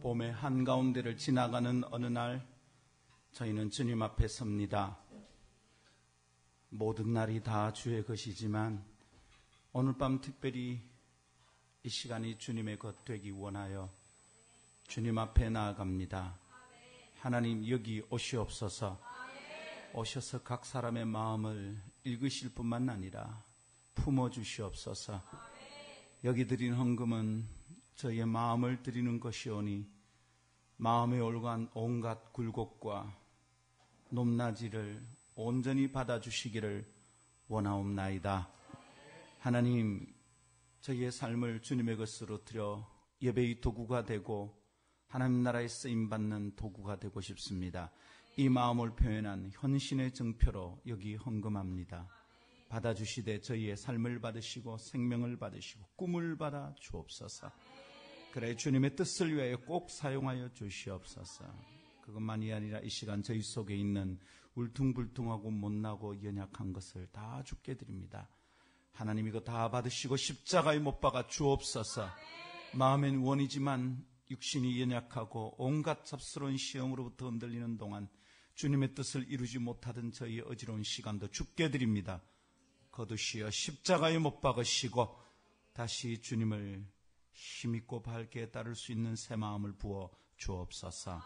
봄의 한가운데를 지나가는 어느 날 저희는 주님 앞에 섭니다. 모든 날이 다 주의 것이지만 오늘 밤 특별히 이 시간이 주님의 것 되기 원하여 주님 앞에 나아갑니다. 하나님 여기 오시옵소서. 오셔서 각 사람의 마음을 읽으실 뿐만 아니라 품어주시옵소서. 여기 드린 헌금은 저희의 마음을 드리는 것이오니 마음에 올간 온갖 굴곡과 높낮이를 온전히 받아주시기를 원하옵나이다. 하나님, 저희의 삶을 주님의 것으로 드려 예배의 도구가 되고 하나님 나라에 쓰임받는 도구가 되고 싶습니다. 이 마음을 표현한 헌신의 증표로 여기 헌금합니다. 받아주시되 저희의 삶을 받으시고 생명을 받으시고 꿈을 받아 주옵소서. 그래 주님의 뜻을 위하여 꼭 사용하여 주시옵소서. 그것만이 아니라 이 시간 저희 속에 있는 울퉁불퉁하고 못나고 연약한 것을 다 주께 드립니다. 하나님 이거 다 받으시고 십자가에 못 박아 주옵소서. 마음엔 원이지만 육신이 연약하고 온갖 잡스러운 시험으로부터 흔들리는 동안 주님의 뜻을 이루지 못하던 저희의 어지러운 시간도 주께 드립니다. 거두시어 십자가에 못 박으시고 다시 주님을 힘있고 밝게 따를 수 있는 새 마음을 부어 주옵소서.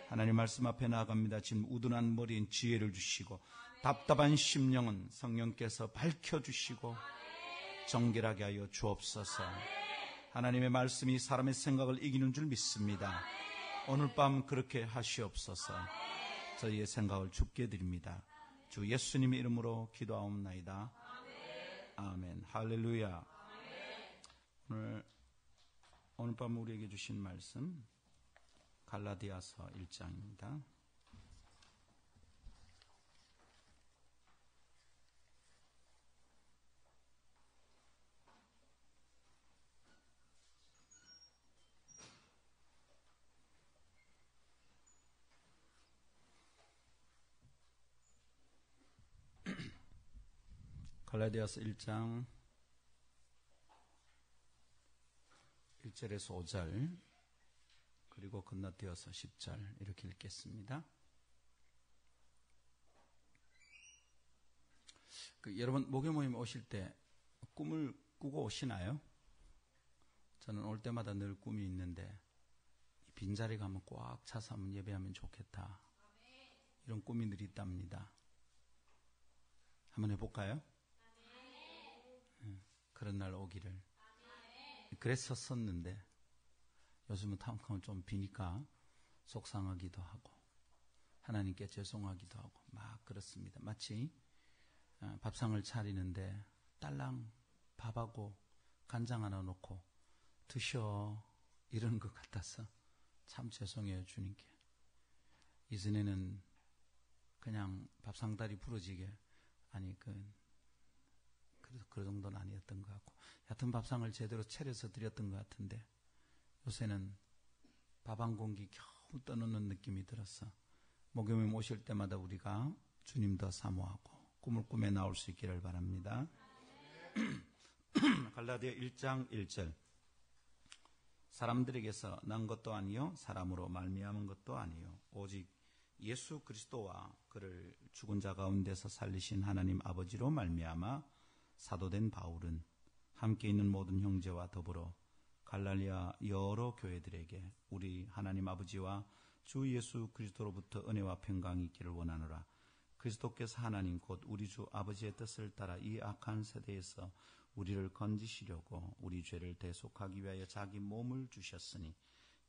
하나님 말씀 앞에 나아갑니다. 지금 우둔한 머리엔 지혜를 주시고 답답한 심령은 성령께서 밝혀주시고 정결하게 하여 주옵소서. 하나님의 말씀이 사람의 생각을 이기는 줄 믿습니다. 오늘 밤 그렇게 하시옵소서. 저희의 생각을 주께 드립니다. 주 예수님의 이름으로 기도하옵나이다. 아멘. 할렐루야. 오늘 밤 우리에게 주신 말씀 갈라디아서 1장입니다. 갈라디아서 1장 1절에서 5절 그리고 건너뛰어서 10절 이렇게 읽겠습니다. 여러분 목요 모임 오실 때 꿈을 꾸고 오시나요? 저는 올 때마다 늘 꿈이 있는데 빈자리 가면 꽉 차서 한번 예배하면 좋겠다. 이런 꿈이 늘 있답니다. 한번 해볼까요? 그런 날 오기를. 그랬었었는데 요즘은 탐욕하면 좀 비니까 속상하기도 하고 하나님께 죄송하기도 하고 막 그렇습니다. 마치 밥상을 차리는데 딸랑 밥하고 간장 하나 놓고 드셔 이러는 것 같아서 참 죄송해요 주님께. 이전에는 그냥 밥상다리 부러지게 아니 그 정도는 아니었던 것 같고 얕은 밥상을 제대로 차려서 드렸던 것 같은데 요새는 밥 한 공기 겨우 떠놓는 느낌이 들어서 목요일 오실 때마다 우리가 주님 더 사모하고 꿈을 꾸며 나올 수 있기를 바랍니다. 갈라디아 1장 1절 사람들에게서 난 것도 아니요 사람으로 말미암은 것도 아니요 오직 예수 그리스도와 그를 죽은 자 가운데서 살리신 하나님 아버지로 말미암아 사도된 바울은 함께 있는 모든 형제와 더불어 갈라디아 여러 교회들에게 우리 하나님 아버지와 주 예수 그리스도로부터 은혜와 평강이 있기를 원하노라. 그리스도께서 하나님 곧 우리 주 아버지의 뜻을 따라 이 악한 세대에서 우리를 건지시려고 우리 죄를 대속하기 위하여 자기 몸을 주셨으니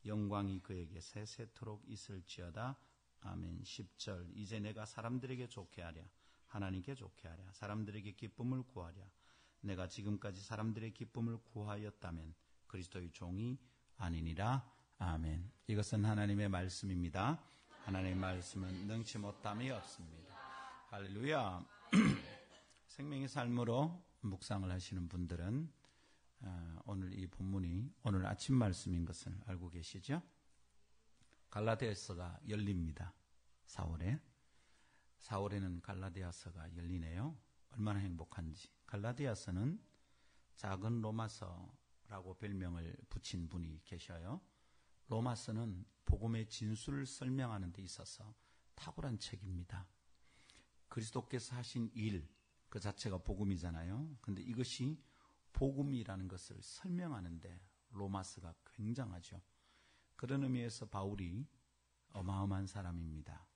영광이 그에게 세세토록 있을지어다. 아멘. 10절 이제 내가 사람들에게 좋게 하랴 하나님께 좋게 하랴 사람들에게 기쁨을 구하랴 내가 지금까지 사람들의 기쁨을 구하였다면 그리스도의 종이 아니니라. 아멘. 이것은 하나님의 말씀입니다. 하나님의 말씀은 능치 못함이 없습니다. 할렐루야. 생명의 삶으로 묵상을 하시는 분들은 오늘 이 본문이 오늘 아침 말씀인 것을 알고 계시죠? 갈라디아서가 열립니다. 4월에는 갈라디아서가 열리네요. 얼마나 행복한지. 갈라디아서는 작은 로마서라고 별명을 붙인 분이 계셔요. 로마서는 복음의 진술을 설명하는 데 있어서 탁월한 책입니다. 그리스도께서 하신 일, 그 자체가 복음이잖아요. 근데 이것이 복음이라는 것을 설명하는데 로마서가 굉장하죠. 그런 의미에서 바울이 어마어마한 사람입니다.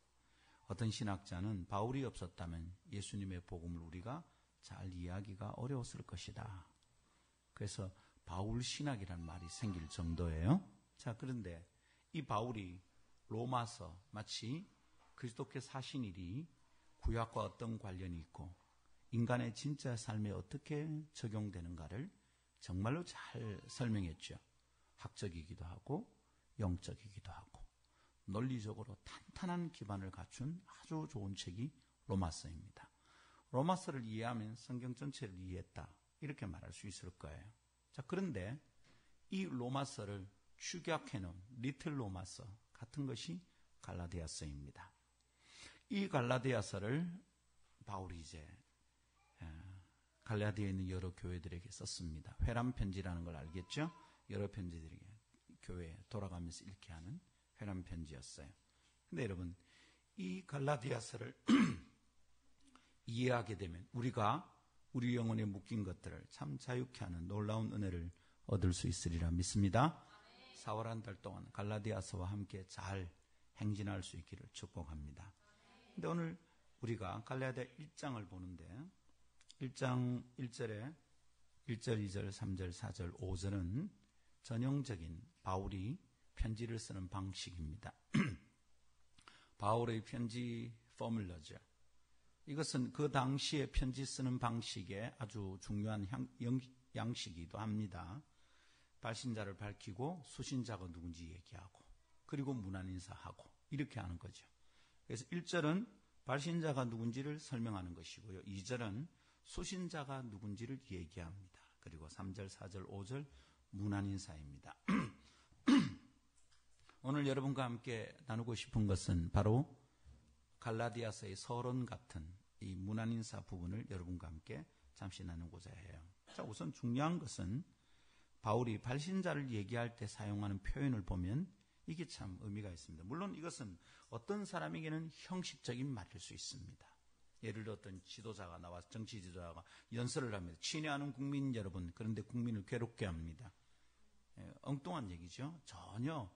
어떤 신학자는 바울이 없었다면 예수님의 복음을 우리가 잘 이해하기가 어려웠을 것이다. 그래서 바울 신학이라는 말이 생길 정도예요. 자, 그런데 이 바울이 로마서 마치 그리스도께서 하신 일이 구약과 어떤 관련이 있고 인간의 진짜 삶에 어떻게 적용되는가를 정말로 잘 설명했죠. 학적이기도 하고 영적이기도 하고 논리적으로 탄탄한 기반을 갖춘 아주 좋은 책이 로마서입니다. 로마서를 이해하면 성경 전체를 이해했다, 이렇게 말할 수 있을 거예요. 자, 그런데 이 로마서를 축약해놓은 리틀 로마서 같은 것이 갈라디아서입니다. 이 갈라디아서를 바울이 이제 갈라디아에 있는 여러 교회들에게 썼습니다. 회람 편지라는 걸 알겠죠? 여러 편지들에게 교회에 돌아가면서 읽게 하는 회람 편지였어요. 근데 여러분, 이 갈라디아서를 이해하게 되면 우리가 우리 영혼에 묶인 것들을 참 자유케 하는 놀라운 은혜를 얻을 수 있으리라 믿습니다. 4월 한 달 동안 갈라디아서와 함께 잘 행진할 수 있기를 축복합니다. 근데 오늘 우리가 갈라디아 1장을 보는데 1장 1절에 1절, 2절, 3절, 4절, 5절은 전형적인 바울이 편지를 쓰는 방식입니다. 바울의 편지 포뮬러죠. 이것은 그 당시에 편지 쓰는 방식의 아주 중요한 양식이기도 합니다. 발신자를 밝히고 수신자가 누군지 얘기하고 그리고 문안인사하고 이렇게 하는 거죠. 그래서 1절은 발신자가 누군지를 설명하는 것이고요. 2절은 수신자가 누군지를 얘기합니다. 그리고 3절, 4절, 5절 문안인사입니다. 오늘 여러분과 함께 나누고 싶은 것은 바로 갈라디아서의 서론 같은 이 문안인사 부분을 여러분과 함께 잠시 나누고자 해요. 자, 우선 중요한 것은 바울이 발신자를 얘기할 때 사용하는 표현을 보면 이게 참 의미가 있습니다. 물론 이것은 어떤 사람에게는 형식적인 말일 수 있습니다. 예를 들어 어떤 지도자가 나와서 정치 지도자가 연설을 합니다. 친애하는 국민 여러분, 그런데 국민을 괴롭게 합니다. 엉뚱한 얘기죠. 전혀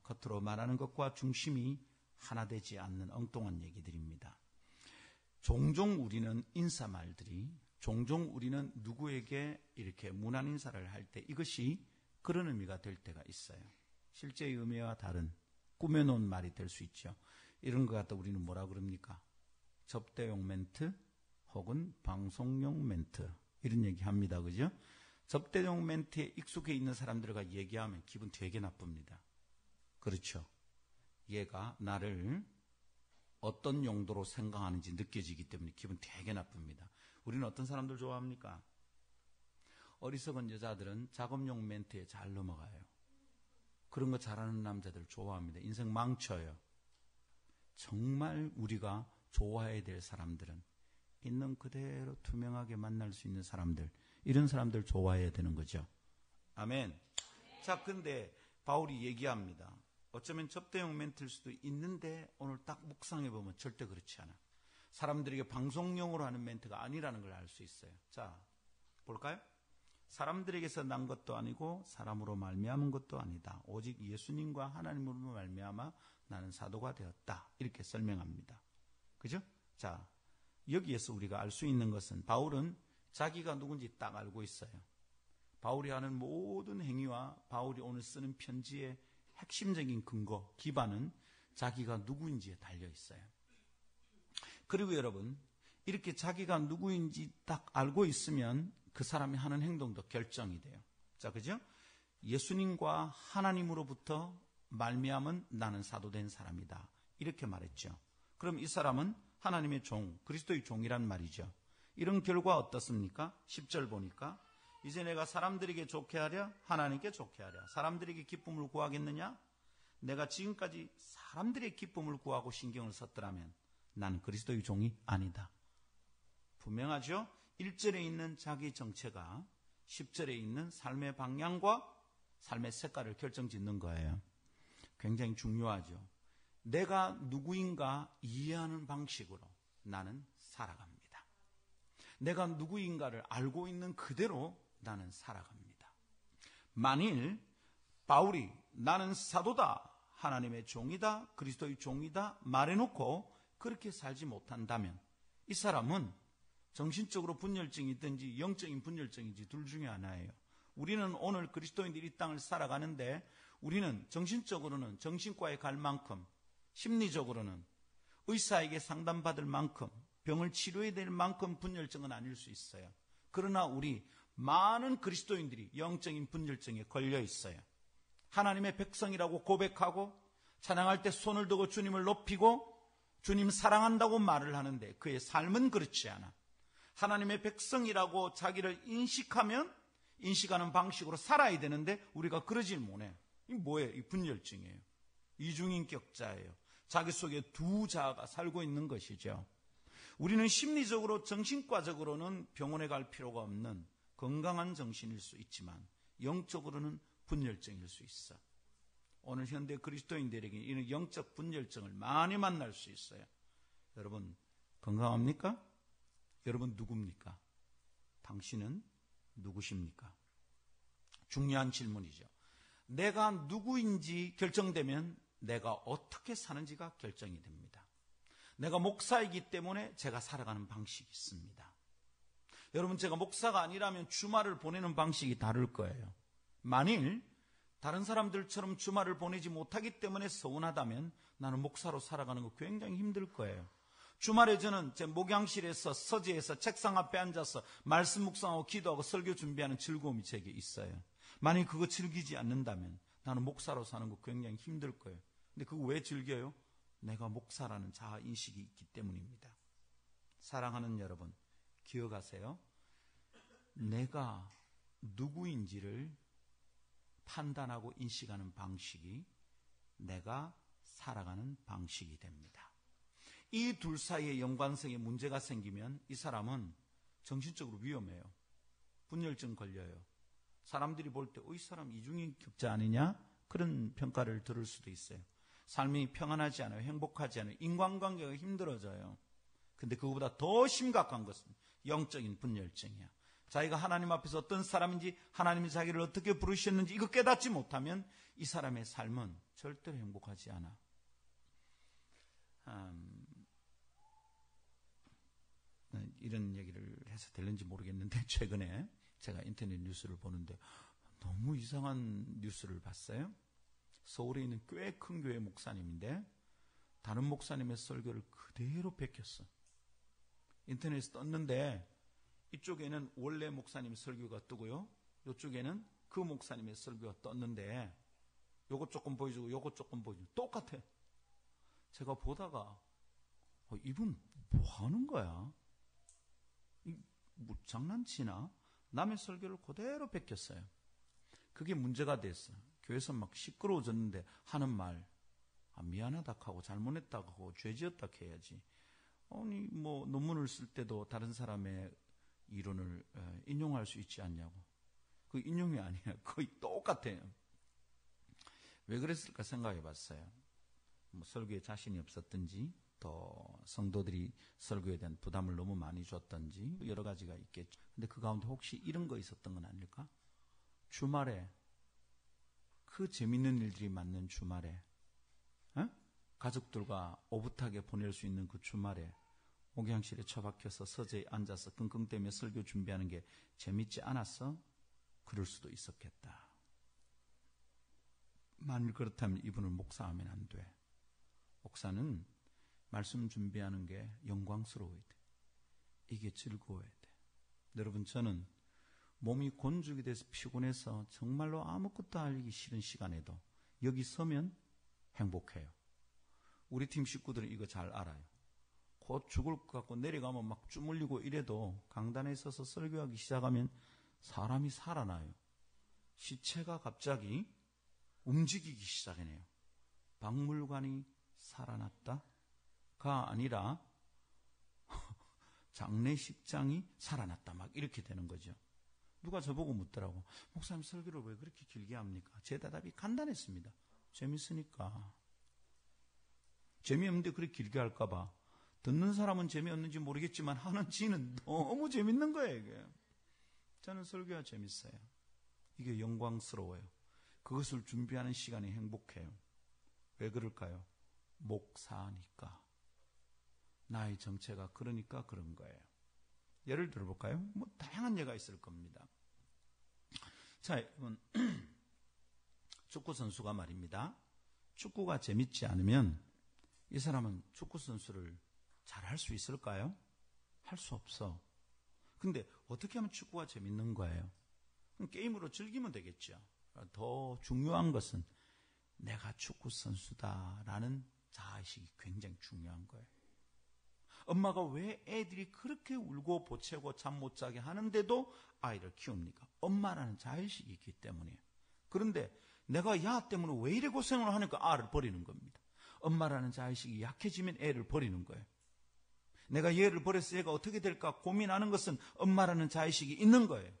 겉으로 말하는 것과 중심이 하나 되지 않는 엉뚱한 얘기들입니다. 종종 우리는 인사말들이 종종 우리는 누구에게 이렇게 문안 인사를 할 때 이것이 그런 의미가 될 때가 있어요. 실제의 의미와 다른 꾸며놓은 말이 될 수 있죠. 이런 것 갖다 우리는 뭐라 그럽니까? 접대용 멘트 혹은 방송용 멘트 이런 얘기 합니다. 그죠? 접대용 멘트에 익숙해 있는 사람들과 얘기하면 기분 되게 나쁩니다. 그렇죠? 얘가 나를 어떤 용도로 생각하는지 느껴지기 때문에 기분 되게 나쁩니다. 우리는 어떤 사람들 좋아합니까? 어리석은 여자들은 작업용 멘트에 잘 넘어가요. 그런 거 잘하는 남자들 좋아합니다. 인생 망쳐요. 정말 우리가 좋아해야 될 사람들은 있는 그대로 투명하게 만날 수 있는 사람들, 이런 사람들 좋아해야 되는 거죠. 아멘. 자, 근데 바울이 얘기합니다. 어쩌면 접대용 멘트일 수도 있는데 오늘 딱 묵상해 보면 절대 그렇지 않아. 사람들에게 방송용으로 하는 멘트가 아니라는 걸 알 수 있어요. 자, 볼까요? 사람들에게서 난 것도 아니고 사람으로 말미암은 것도 아니다. 오직 예수님과 하나님으로 말미암아 나는 사도가 되었다. 이렇게 설명합니다. 그죠? 자, 여기에서 우리가 알 수 있는 것은 바울은 자기가 누군지 딱 알고 있어요. 바울이 하는 모든 행위와 바울이 오늘 쓰는 편지의 핵심적인 근거, 기반은 자기가 누구인지에 달려 있어요. 그리고 여러분, 이렇게 자기가 누구인지 딱 알고 있으면 그 사람이 하는 행동도 결정이 돼요. 자, 그죠? 예수님과 하나님으로부터 말미암은 나는 사도된 사람이다. 이렇게 말했죠. 그럼 이 사람은 하나님의 종, 그리스도의 종이란 말이죠. 이런 결과 어떻습니까? 10절 보니까 이제 내가 사람들에게 좋게 하랴 하나님께 좋게 하랴. 사람들에게 기쁨을 구하겠느냐? 내가 지금까지 사람들의 기쁨을 구하고 신경을 썼더라면 나는 그리스도의 종이 아니다. 분명하죠? 1절에 있는 자기 정체가 10절에 있는 삶의 방향과 삶의 색깔을 결정짓는 거예요. 굉장히 중요하죠. 내가 누구인가 이해하는 방식으로 나는 살아갑니다. 내가 누구인가를 알고 있는 그대로 나는 살아갑니다. 만일 바울이 나는 사도다, 하나님의 종이다, 그리스도의 종이다 말해놓고 그렇게 살지 못한다면 이 사람은 정신적으로 분열증이 있든지 영적인 분열증인지 둘 중에 하나예요. 우리는 오늘 그리스도인들이 이 땅을 살아가는데 우리는 정신적으로는 정신과에 갈 만큼, 심리적으로는 의사에게 상담받을 만큼, 병을 치료해야 될 만큼 분열증은 아닐 수 있어요. 그러나 우리 많은 그리스도인들이 영적인 분열증에 걸려 있어요. 하나님의 백성이라고 고백하고 찬양할 때 손을 들고 주님을 높이고 주님 사랑한다고 말을 하는데 그의 삶은 그렇지 않아. 하나님의 백성이라고 자기를 인식하면 인식하는 방식으로 살아야 되는데 우리가 그러질 못해. 이 뭐예요? 이 분열증이에요. 이중인격자예요. 자기 속에 두 자아가 살고 있는 것이죠. 우리는 심리적으로 정신과적으로는 병원에 갈 필요가 없는 건강한 정신일 수 있지만 영적으로는 분열증일 수 있어. 오늘 현대 그리스도인들에게 이런 영적 분열증을 많이 만날 수 있어요. 여러분 건강합니까? 여러분 누굽니까? 당신은 누구십니까? 중요한 질문이죠. 내가 누구인지 결정되면 내가 어떻게 사는지가 결정이 됩니다. 내가 목사이기 때문에 제가 살아가는 방식이 있습니다. 여러분 제가 목사가 아니라면 주말을 보내는 방식이 다를 거예요. 만일 다른 사람들처럼 주말을 보내지 못하기 때문에 서운하다면 나는 목사로 살아가는 거 굉장히 힘들 거예요. 주말에 저는 제 목양실에서 서재에서 책상 앞에 앉아서 말씀 묵상하고 기도하고 설교 준비하는 즐거움이 제게 있어요. 만약 그거 즐기지 않는다면 나는 목사로 사는 거 굉장히 힘들 거예요. 근데 그거 왜 즐겨요? 내가 목사라는 자아인식이 있기 때문입니다. 사랑하는 여러분, 기억하세요. 내가 누구인지를 판단하고 인식하는 방식이 내가 살아가는 방식이 됩니다. 이 둘 사이의 연관성에 문제가 생기면 이 사람은 정신적으로 위험해요. 분열증 걸려요. 사람들이 볼 때 이 사람 이중인격자 아니냐? 그런 평가를 들을 수도 있어요. 삶이 평안하지 않아요. 행복하지 않아요. 인간관계가 힘들어져요. 근데 그거보다 더 심각한 것은 영적인 분열증이야. 자기가 하나님 앞에서 어떤 사람인지 하나님이 자기를 어떻게 부르셨는지 이거 깨닫지 못하면 이 사람의 삶은 절대로 행복하지 않아. 이런 얘기를 해서 될는지 모르겠는데 최근에 제가 인터넷 뉴스를 보는데 너무 이상한 뉴스를 봤어요. 서울에 있는 꽤 큰 교회 목사님인데 다른 목사님의 설교를 그대로 베꼈어. 인터넷에 떴는데 이쪽에는 원래 목사님의 설교가 뜨고요. 이쪽에는 그 목사님의 설교가 떴는데 요것 조금 보여주고 요것 조금 보여주고 똑같아. 제가 보다가 이분 뭐 하는 거야? 뭐 장난치나? 남의 설교를 그대로 베꼈어요. 그게 문제가 됐어. 교회에서 막 시끄러워졌는데 하는 말 미안하다 하고 잘못했다 하고 죄지었다 해야지. 아니 뭐 논문을 쓸 때도 다른 사람의 이론을 인용할 수 있지 않냐고. 그 인용이 아니야. 거의 똑같아요. 왜 그랬을까 생각해 봤어요. 뭐 설교에 자신이 없었든지 또 성도들이 설교에 대한 부담을 너무 많이 줬던지 여러 가지가 있겠죠. 근데 그 가운데 혹시 이런 거 있었던 건 아닐까? 주말에 그 재밌는 일들이 많는 주말에 가족들과 오붓하게 보낼 수 있는 그 주말에 목양실에 처박혀서 서재에 앉아서 끙끙대며 설교 준비하는 게 재밌지 않았어? 그럴 수도 있었겠다. 만일 그렇다면 이분을 목사하면 안 돼. 목사는 말씀 준비하는 게 영광스러워야 돼. 이게 즐거워야 돼. 여러분 저는 몸이 곤죽이 돼서 피곤해서 정말로 아무것도 알기 싫은 시간에도 여기 서면 행복해요. 우리 팀 식구들은 이거 잘 알아요. 곧 죽을 것 같고 내려가면 막 주물리고 이래도 강단에 서서 설교하기 시작하면 사람이 살아나요. 시체가 갑자기 움직이기 시작해요. 박물관이 살아났다가 아니라 장례식장이 살아났다 막 이렇게 되는 거죠. 누가 저보고 묻더라고. 목사님 설교를 왜 그렇게 길게 합니까? 제 대답이 간단했습니다. 재밌으니까. 재미없는데 그렇게 길게 할까봐. 듣는 사람은 재미없는지 모르겠지만 하는 지는 너무 재밌는 거예요, 이게. 저는 설교가 재밌어요. 이게 영광스러워요. 그것을 준비하는 시간이 행복해요. 왜 그럴까요? 목사니까. 나의 정체가 그러니까 그런 거예요. 예를 들어볼까요? 뭐 다양한 예가 있을 겁니다. 자, 여러분, 축구 선수가 말입니다. 축구가 재밌지 않으면 이 사람은 축구 선수를 잘 할 수 있을까요? 할 수 없어. 근데 어떻게 하면 축구가 재밌는 거예요? 그럼 게임으로 즐기면 되겠죠. 더 중요한 것은 내가 축구 선수다라는 자아의식이 굉장히 중요한 거예요. 엄마가 왜 애들이 그렇게 울고 보채고 잠 못 자게 하는데도 아이를 키웁니까? 엄마라는 자의식이 있기 때문이에요. 그런데 내가 야 때문에 왜 이래 고생을 하니까 아를 버리는 겁니다. 엄마라는 자의식이 약해지면 애를 버리는 거예요. 내가 얘를 버려서 얘가 어떻게 될까 고민하는 것은 엄마라는 자의식이 있는 거예요.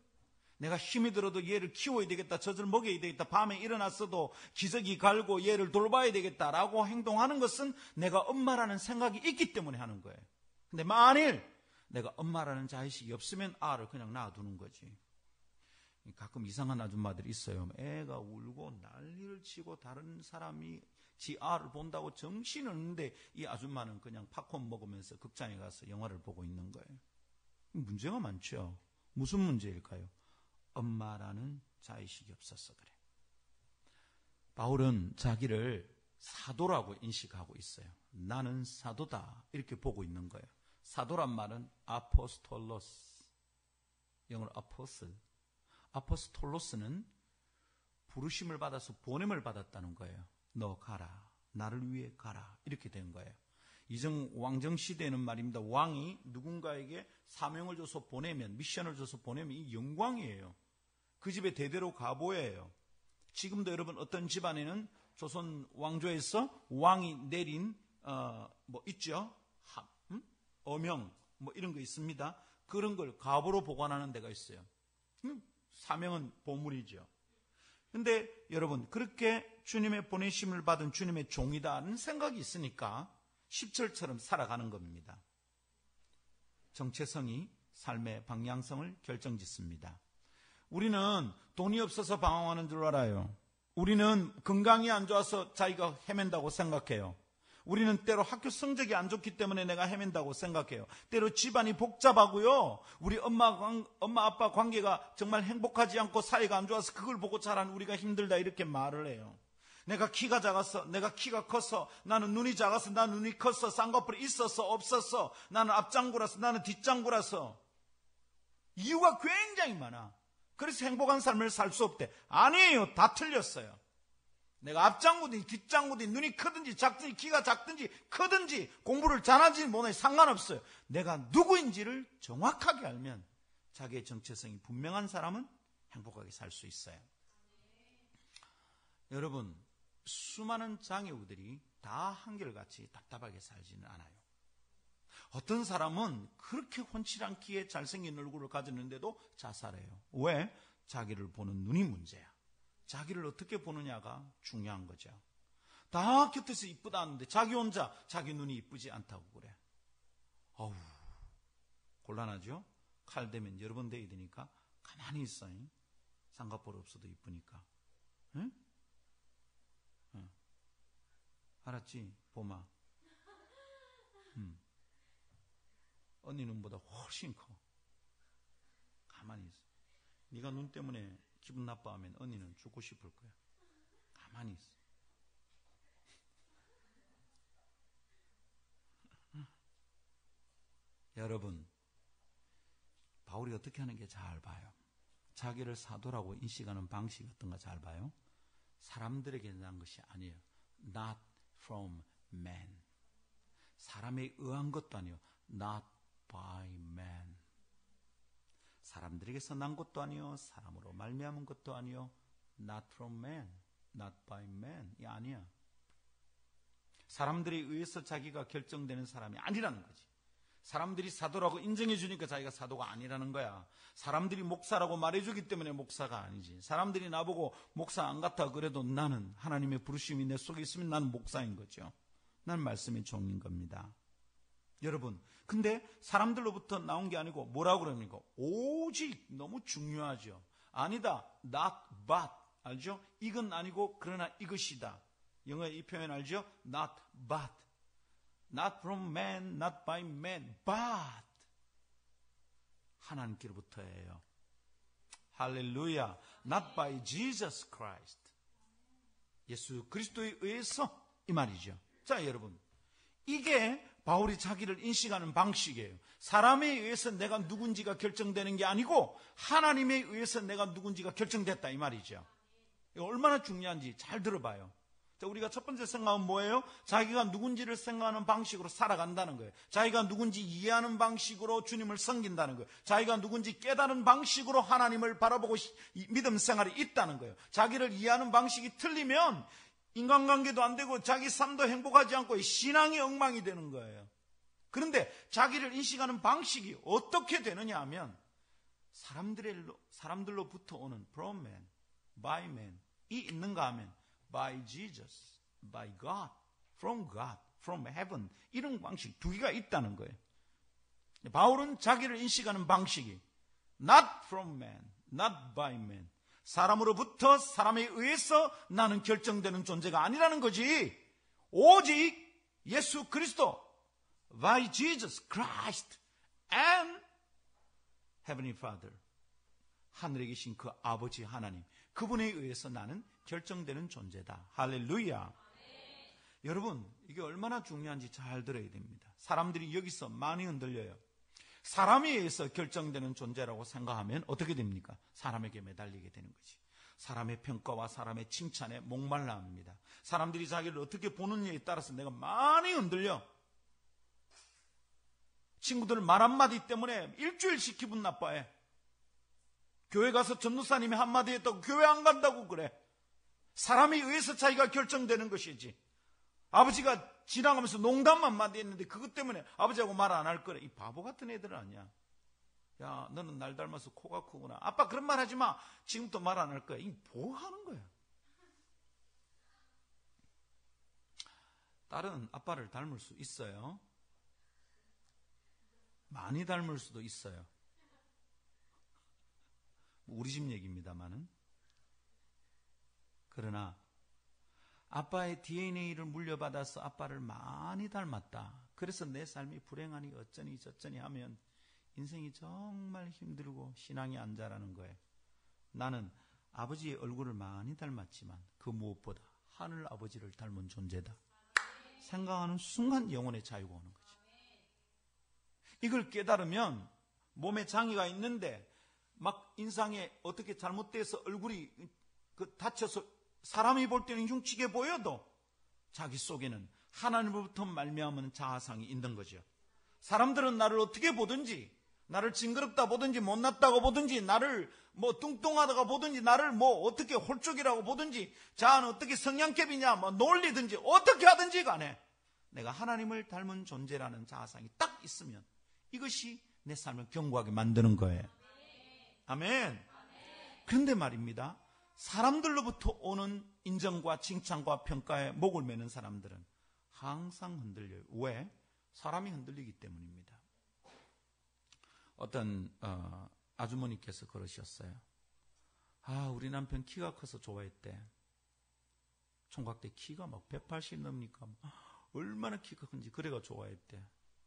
내가 힘이 들어도 얘를 키워야 되겠다, 젖을 먹여야 되겠다, 밤에 일어났어도 기저귀 갈고 얘를 돌봐야 되겠다라고 행동하는 것은 내가 엄마라는 생각이 있기 때문에 하는 거예요. 근데 만일 내가 엄마라는 자의식이 없으면 아를 그냥 놔두는 거지. 가끔 이상한 아줌마들이 있어요. 애가 울고 난리를 치고 다른 사람이 지 아를 본다고 정신을 없는데 이 아줌마는 그냥 팝콘 먹으면서 극장에 가서 영화를 보고 있는 거예요. 문제가 많죠. 무슨 문제일까요? 엄마라는 자의식이 없어서 그래. 바울은 자기를 사도라고 인식하고 있어요. 나는 사도다 이렇게 보고 있는 거예요. 사도란 말은 아포스톨로스, 영어로 아포슬. 아포스톨로스는 부르심을 받아서 보냄을 받았다는 거예요. 너 가라, 나를 위해 가라 이렇게 된 거예요. 이전 왕정 시대에는 말입니다. 왕이 누군가에게 사명을 줘서 보내면, 미션을 줘서 보내면 이 영광이에요. 그 집에 대대로 가보예요. 지금도 여러분 어떤 집안에는 조선 왕조에서 왕이 내린 뭐 있죠? 어명 뭐 이런 거 있습니다. 그런 걸 가보로 보관하는 데가 있어요. 사명은 보물이죠. 근데 여러분 그렇게 주님의 보내심을 받은 주님의 종이다는 생각이 있으니까 10절처럼 살아가는 겁니다. 정체성이 삶의 방향성을 결정짓습니다. 우리는 돈이 없어서 방황하는 줄 알아요. 우리는 건강이 안 좋아서 자기가 헤맨다고 생각해요. 우리는 때로 학교 성적이 안 좋기 때문에 내가 헤맨다고 생각해요. 때로 집안이 복잡하고요. 우리 엄마 아빠 관계가 정말 행복하지 않고 사이가 안 좋아서 그걸 보고 자란 우리가 힘들다 이렇게 말을 해요. 내가 키가 작았어. 내가 키가 컸어. 나는 눈이 작아서 나는 눈이 컸어. 쌍꺼풀이 있었어. 없었어. 나는 앞장구라서 나는 뒷장구라서. 이유가 굉장히 많아. 그래서 행복한 삶을 살 수 없대. 아니에요. 다 틀렸어요. 내가 앞장구든지 뒷장구든지 눈이 크든지 작든지 키가 작든지 크든지 공부를 잘하든지 뭐든지 상관없어요. 내가 누구인지를 정확하게 알면 자기의 정체성이 분명한 사람은 행복하게 살 수 있어요. 여러분, 수많은 장애우들이 다 한결같이 답답하게 살지는 않아요. 어떤 사람은 그렇게 훤칠한 키에 잘생긴 얼굴을 가졌는데도 자살해요. 왜? 자기를 보는 눈이 문제야. 자기를 어떻게 보느냐가 중요한 거죠. 다 곁에서 이쁘다 하는데 자기 혼자 자기 눈이 이쁘지 않다고 그래. 어우, 곤란하죠? 칼 대면 여러 번 대야 되니까 가만히 있어. 쌍꺼풀 없어도 이쁘니까. 응? 응. 알았지? 봄아. 언니 눈보다 훨씬 커. 가만히 있어. 네가 눈 때문에 기분 나빠하면 언니는 죽고 싶을 거야. 가만히 있어. 여러분, 바울이 어떻게 하는 게 잘 봐요. 자기를 사도라고 인식하는 방식이 어떤가 잘 봐요. 사람들에게 난 것이 아니에요. Not from man. 사람에 의한 것도 아니에요. Not by man. 사람들에게서 난 것도 아니요, 사람으로 말미암은 것도 아니요, not from man, not by man. 이 아니야. 사람들에 의해서 자기가 결정되는 사람이 아니라는 거지. 사람들이 사도라고 인정해 주니까 자기가 사도가 아니라는 거야. 사람들이 목사라고 말해주기 때문에 목사가 아니지. 사람들이 나보고 목사 안 같아 그래도 나는 하나님의 부르심이 내 속에 있으면 나는 목사인 거죠. 난 말씀의 종인 겁니다. 여러분, 근데 사람들로부터 나온 게 아니고 뭐라고 그럽니까? 오직, 너무 중요하죠. 아니다, not but, 알죠? 이건 아니고 그러나 이것이다. 영어의 이 표현 알죠? not but, not from man, not by man, but 하나님께로부터예요. 할렐루야. Not by Jesus Christ. 예수 그리스도에 의해서 이 말이죠. 자, 여러분, 이게 바울이 자기를 인식하는 방식이에요. 사람에 의해서 내가 누군지가 결정되는 게 아니고 하나님에 의해서 내가 누군지가 결정됐다 이 말이죠. 이거 얼마나 중요한지 잘 들어봐요. 자, 우리가 첫 번째 생각은 뭐예요? 자기가 누군지를 생각하는 방식으로 살아간다는 거예요. 자기가 누군지 이해하는 방식으로 주님을 섬긴다는 거예요. 자기가 누군지 깨달은 방식으로 하나님을 바라보고 믿음 생활이 있다는 거예요. 자기를 이해하는 방식이 틀리면 인간관계도 안 되고 자기 삶도 행복하지 않고 신앙이 엉망이 되는 거예요. 그런데 자기를 인식하는 방식이 어떻게 되느냐 하면 사람들로부터 오는 from man, by man 이 있는가 하면 by Jesus, by God, from God, from heaven 이런 방식 두 개가 있다는 거예요. 바울은 자기를 인식하는 방식이 not from man, not by man 사람으로부터 사람에 의해서 나는 결정되는 존재가 아니라는 거지. 오직 예수 그리스도 by Jesus Christ and Heavenly Father 하늘에 계신 그 아버지 하나님 그분에 의해서 나는 결정되는 존재다. 할렐루야. 여러분, 이게 얼마나 중요한지 잘 들어야 됩니다. 사람들이 여기서 많이 흔들려요. 사람에 의해서 결정되는 존재라고 생각하면 어떻게 됩니까? 사람에게 매달리게 되는 거지. 사람의 평가와 사람의 칭찬에 목말라 합니다. 사람들이 자기를 어떻게 보느냐에 따라서 내가 많이 흔들려. 친구들 말 한마디 때문에 일주일씩 기분 나빠해. 교회 가서 전도사님이 한마디 했다고 교회 안 간다고 그래. 사람에 의해서 자기가 결정되는 것이지. 아버지가 지나가면서 농담 한마디 했는데 그것 때문에 아버지하고 말 안 할 거래. 이 바보 같은 애들 아니야. 야, 너는 날 닮아서 코가 크구나. 아빠 그런 말 하지 마. 지금부터 말 안 할 거야. 이 뭐 하는 거야? 딸은 아빠를 닮을 수 있어요. 많이 닮을 수도 있어요. 우리 집 얘기입니다만은. 그러나 아빠의 DNA를 물려받아서 아빠를 많이 닮았다. 그래서 내 삶이 불행하니 어쩌니 저쩌니 하면 인생이 정말 힘들고 신앙이 안 자라는 거예요. 나는 아버지의 얼굴을 많이 닮았지만 그 무엇보다 하늘 아버지를 닮은 존재다. 생각하는 순간 영혼의 자유가 오는 거지. 이걸 깨달으면 몸에 장애가 있는데 막 인상에 어떻게 잘못돼서 얼굴이 다쳐서 사람이 볼 때는 흉측해 보여도 자기 속에는 하나님으로부터 말미암은 자아상이 있는 거죠. 사람들은 나를 어떻게 보든지, 나를 징그럽다 보든지 못났다고 보든지, 나를 뭐 뚱뚱하다가 보든지, 나를 뭐 어떻게 홀쭉이라고 보든지, 자아는 어떻게 성냥캡이냐 뭐 놀리든지 어떻게 하든지 간에 내가 하나님을 닮은 존재라는 자아상이 딱 있으면 이것이 내 삶을 견고하게 만드는 거예요. 아멘. 그런데 말입니다. 사람들로부터 오는 인정과 칭찬과 평가에 목을 매는 사람들은 항상 흔들려요. 왜? 사람이 흔들리기 때문입니다. 어떤 아주머니께서 그러셨어요. 우리 남편 키가 커서 좋아했대. 총각 때 키가 막 180 넘으니까 얼마나 키가 큰지 그래가 좋아했대.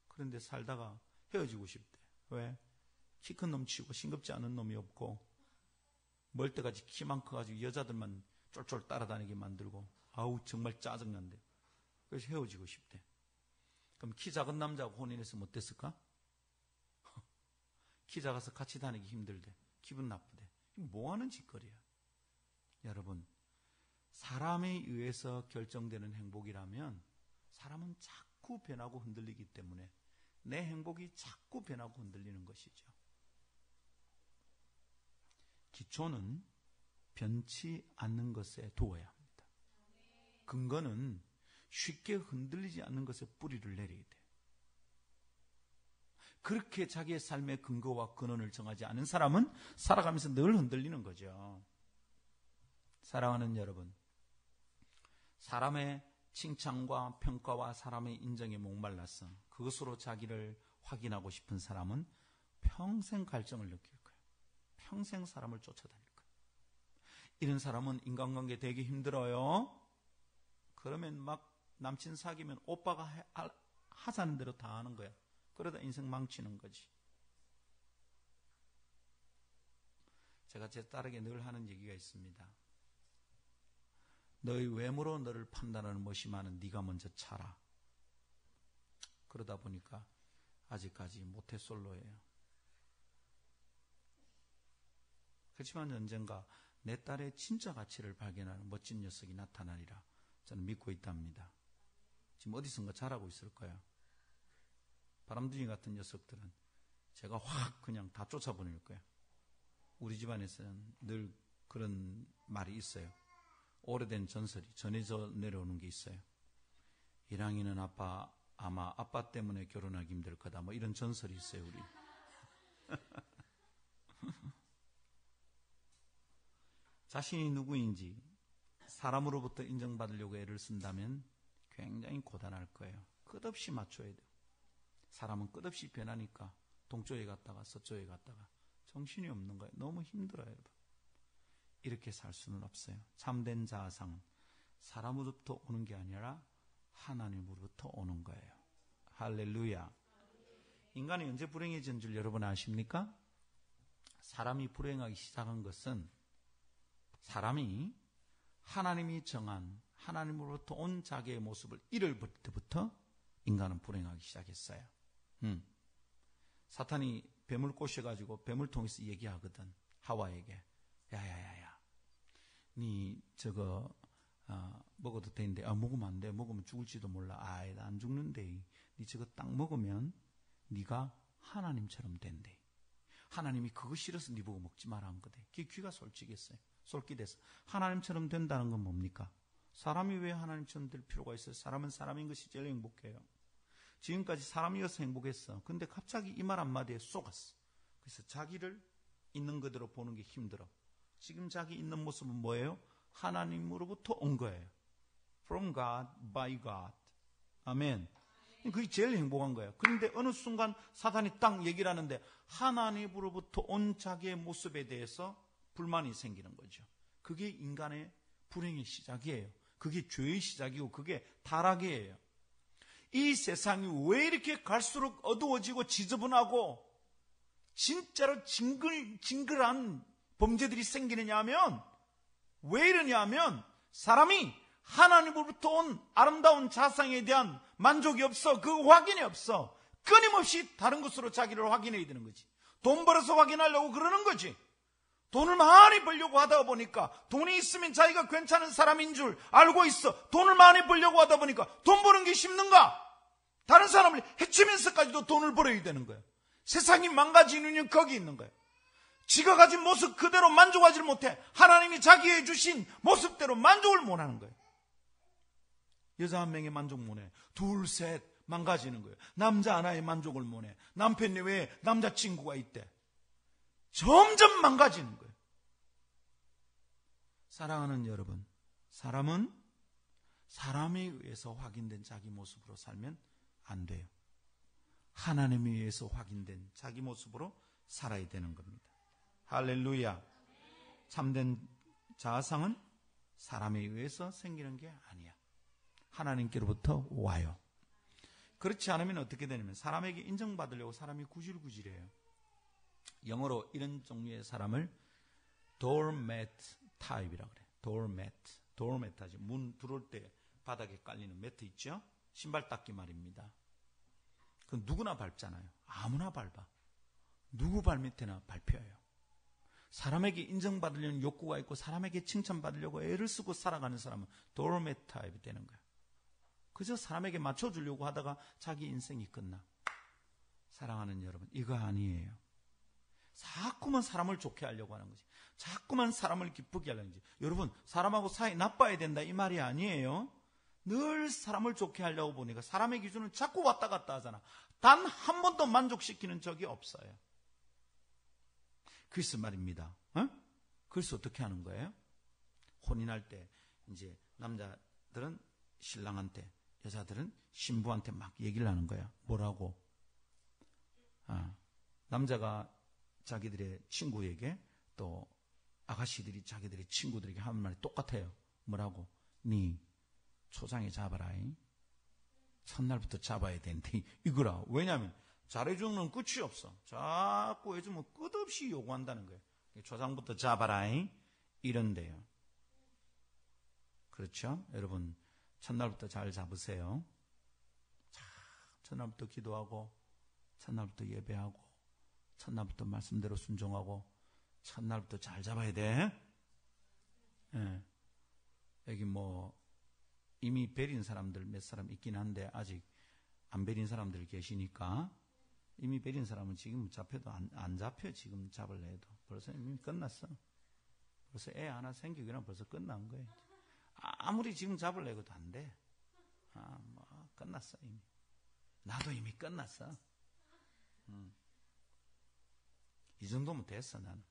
그런데 살다가 헤어지고 싶대. 왜? 키 큰 놈 치고 싱겁지 않은 놈이 없고 멀 때까지 키만 커가지고 여자들만 쫄쫄 따라다니게 만들고 정말 짜증난대. 그래서 헤어지고 싶대. 그럼 키 작은 남자하고 혼인해서 못 됐을까? 키 작아서 같이 다니기 힘들대. 기분 나쁘대. 뭐 하는 짓거리야. 여러분, 사람에 의해서 결정되는 행복이라면 사람은 자꾸 변하고 흔들리기 때문에 내 행복이 자꾸 변하고 흔들리는 것이죠. 기초는 변치 않는 것에 두어야 합니다. 근거는 쉽게 흔들리지 않는 것에 뿌리를 내려야 돼. 그렇게 자기의 삶의 근거와 근원을 정하지 않은 사람은 살아가면서 늘 흔들리는 거죠. 사랑하는 여러분, 사람의 칭찬과 평가와 사람의 인정에 목말라서 그것으로 자기를 확인하고 싶은 사람은 평생 갈증을 느낄 거예요. 평생 사람을 쫓아다닐 거예요. 이런 사람은 인간관계 되게 힘들어요. 그러면 막 남친 사귀면 오빠가 하자는 대로 다 하는 거야. 그러다 인생 망치는 거지. 제가 제 딸에게 늘 하는 얘기가 있습니다. 너의 외모로 너를 판단하는 무심하는 네가 먼저 차라. 그러다 보니까 아직까지 모태솔로예요. 그렇지만 언젠가 내 딸의 진짜 가치를 발견하는 멋진 녀석이 나타나리라 저는 믿고 있답니다. 지금 어디선가 자라고 있을 거예요. 바람둥이 같은 녀석들은 제가 확 그냥 다 쫓아보낼 거예요. 우리 집안에서는 늘 그런 말이 있어요. 오래된 전설이 전해져 내려오는 게 있어요. 이랑이는 아마 아빠 때문에 결혼하기 힘들 거다. 뭐 이런 전설이 있어요, 우리. 자신이 누구인지 사람으로부터 인정받으려고 애를 쓴다면 굉장히 고단할 거예요. 끝없이 맞춰야 돼요. 사람은 끝없이 변하니까 동쪽에 갔다가 서쪽에 갔다가 정신이 없는 거예요. 너무 힘들어요, 여러분. 이렇게 살 수는 없어요. 참된 자아상은 사람으로부터 오는 게 아니라 하나님으로부터 오는 거예요. 할렐루야. 인간이 언제 불행해진 줄 여러분 아십니까? 사람이 불행하기 시작한 것은 사람이 하나님이 정한 하나님으로부터 온 자기의 모습을 잃을 때부터 인간은 불행하기 시작했어요. 사탄이 뱀을 꼬셔가지고 뱀을 통해서 얘기하거든. 하와에게. 야야야야. 니 저거 먹어도 되는데 먹으면 안 돼. 먹으면 죽을지도 몰라. 나 안 죽는데. 니 저거 딱 먹으면 니가 하나님처럼 된대. 하나님이 그거 싫어서 니 보고 먹지 마라 한 거대. 그게 귀가 솔직했어요. 솔깃해서. 하나님처럼 된다는 건 뭡니까? 사람이 왜 하나님처럼 될 필요가 있어요? 사람은 사람인 것이 제일 행복해요. 지금까지 사람이어서 행복했어. 근데 갑자기 이 말 한마디에 쏘갔어. 그래서 자기를 있는 그대로 보는 게 힘들어. 지금 자기 있는 모습은 뭐예요? 하나님으로부터 온 거예요. From God, by God. 아멘. 그게 제일 행복한 거예요. 그런데 어느 순간 사탄이 딱 얘기를 하는데 하나님으로부터 온 자기의 모습에 대해서 불만이 생기는 거죠. 그게 인간의 불행의 시작이에요. 그게 죄의 시작이고 그게 타락이에요. 이 세상이 왜 이렇게 갈수록 어두워지고 지저분하고 진짜로 징글징글한 범죄들이 생기느냐 하면 왜 이러냐 하면 사람이 하나님으로부터 온 아름다운 자상에 대한 만족이 없어. 그 확인이 없어. 끊임없이 다른 것으로 자기를 확인해야 되는 거지. 돈 벌어서 확인하려고 그러는 거지. 돈을 많이 벌려고 하다 보니까 돈이 있으면 자기가 괜찮은 사람인 줄 알고 있어. 돈을 많이 벌려고 하다 보니까 돈 버는 게 쉽는가? 다른 사람을 해치면서까지도 돈을 벌어야 되는 거예요. 세상이 망가지는 이유는 거기 있는 거예요. 지가 가진 모습 그대로 만족하지 못해. 하나님이 자기에 주신 모습대로 만족을 못하는 거예요. 여자 한 명에 만족 못해. 둘, 셋 망가지는 거예요. 남자 하나에 만족을 못해. 남편이 왜 남자친구가 있대. 점점 망가지는 거예요. 사랑하는 여러분, 사람은 사람에 의해서 확인된 자기 모습으로 살면 안 돼요. 하나님에 의해서 확인된 자기 모습으로 살아야 되는 겁니다. 할렐루야. 참된 자아상은 사람에 의해서 생기는 게 아니야. 하나님께로부터 와요. 그렇지 않으면 어떻게 되냐면 사람에게 인정받으려고 사람이 구질구질해요. 영어로 이런 종류의 사람을 doormat 타입이라고 그래요. doormat 하지. 문 들어올 때 바닥에 깔리는 매트 있죠? 신발 닦기 말입니다. 그건 누구나 밟잖아요. 아무나 밟아. 누구 발 밑에나 밟혀요. 사람에게 인정받으려는 욕구가 있고 사람에게 칭찬받으려고 애를 쓰고 살아가는 사람은 doormat 타입이 되는 거예요. 그저 사람에게 맞춰주려고 하다가 자기 인생이 끝나. 사랑하는 여러분, 이거 아니에요. 자꾸만 사람을 좋게 하려고 하는 거지. 자꾸만 사람을 기쁘게 하려는 거지. 여러분, 사람하고 사이 나빠야 된다 이 말이 아니에요. 늘 사람을 좋게 하려고 보니까 사람의 기준은 자꾸 왔다 갔다 하잖아. 단 한 번도 만족시키는 적이 없어요. 그래서 말입니다. 그래서 어떻게 하는 거예요? 혼인할 때 이제 남자들은 신랑한테, 여자들은 신부한테 막 얘기를 하는 거야. 뭐라고? 남자가 자기들의 친구에게, 또 아가씨들이 자기들의 친구들에게 하는 말이 똑같아요. 뭐라고? 니 초장에 잡아라잉. 첫날부터 잡아야 되는데 이거라. 왜냐하면 잘해주는 끝이 없어. 자꾸 해주면 끝없이 요구한다는 거예요. 초장부터 잡아라잉. 이런데요. 그렇죠? 여러분, 첫날부터 잘 잡으세요. 첫날부터 기도하고, 첫날부터 예배하고, 첫날부터 말씀대로 순종하고, 첫날부터 잘 잡아야 돼. 예. 여기 이미 베린 사람들 몇 사람 있긴 한데, 아직 안 베린 사람들 계시니까, 이미 베린 사람은 지금 잡혀도 안 잡혀. 지금 잡으려 해도. 벌써 이미 끝났어. 벌써 애 하나 생기기는 벌써 끝난 거예요. 아무리 지금 잡으려 해도 안 돼. 끝났어, 이미. 나도 이미 끝났어. 이 정도면 됐어, 나는.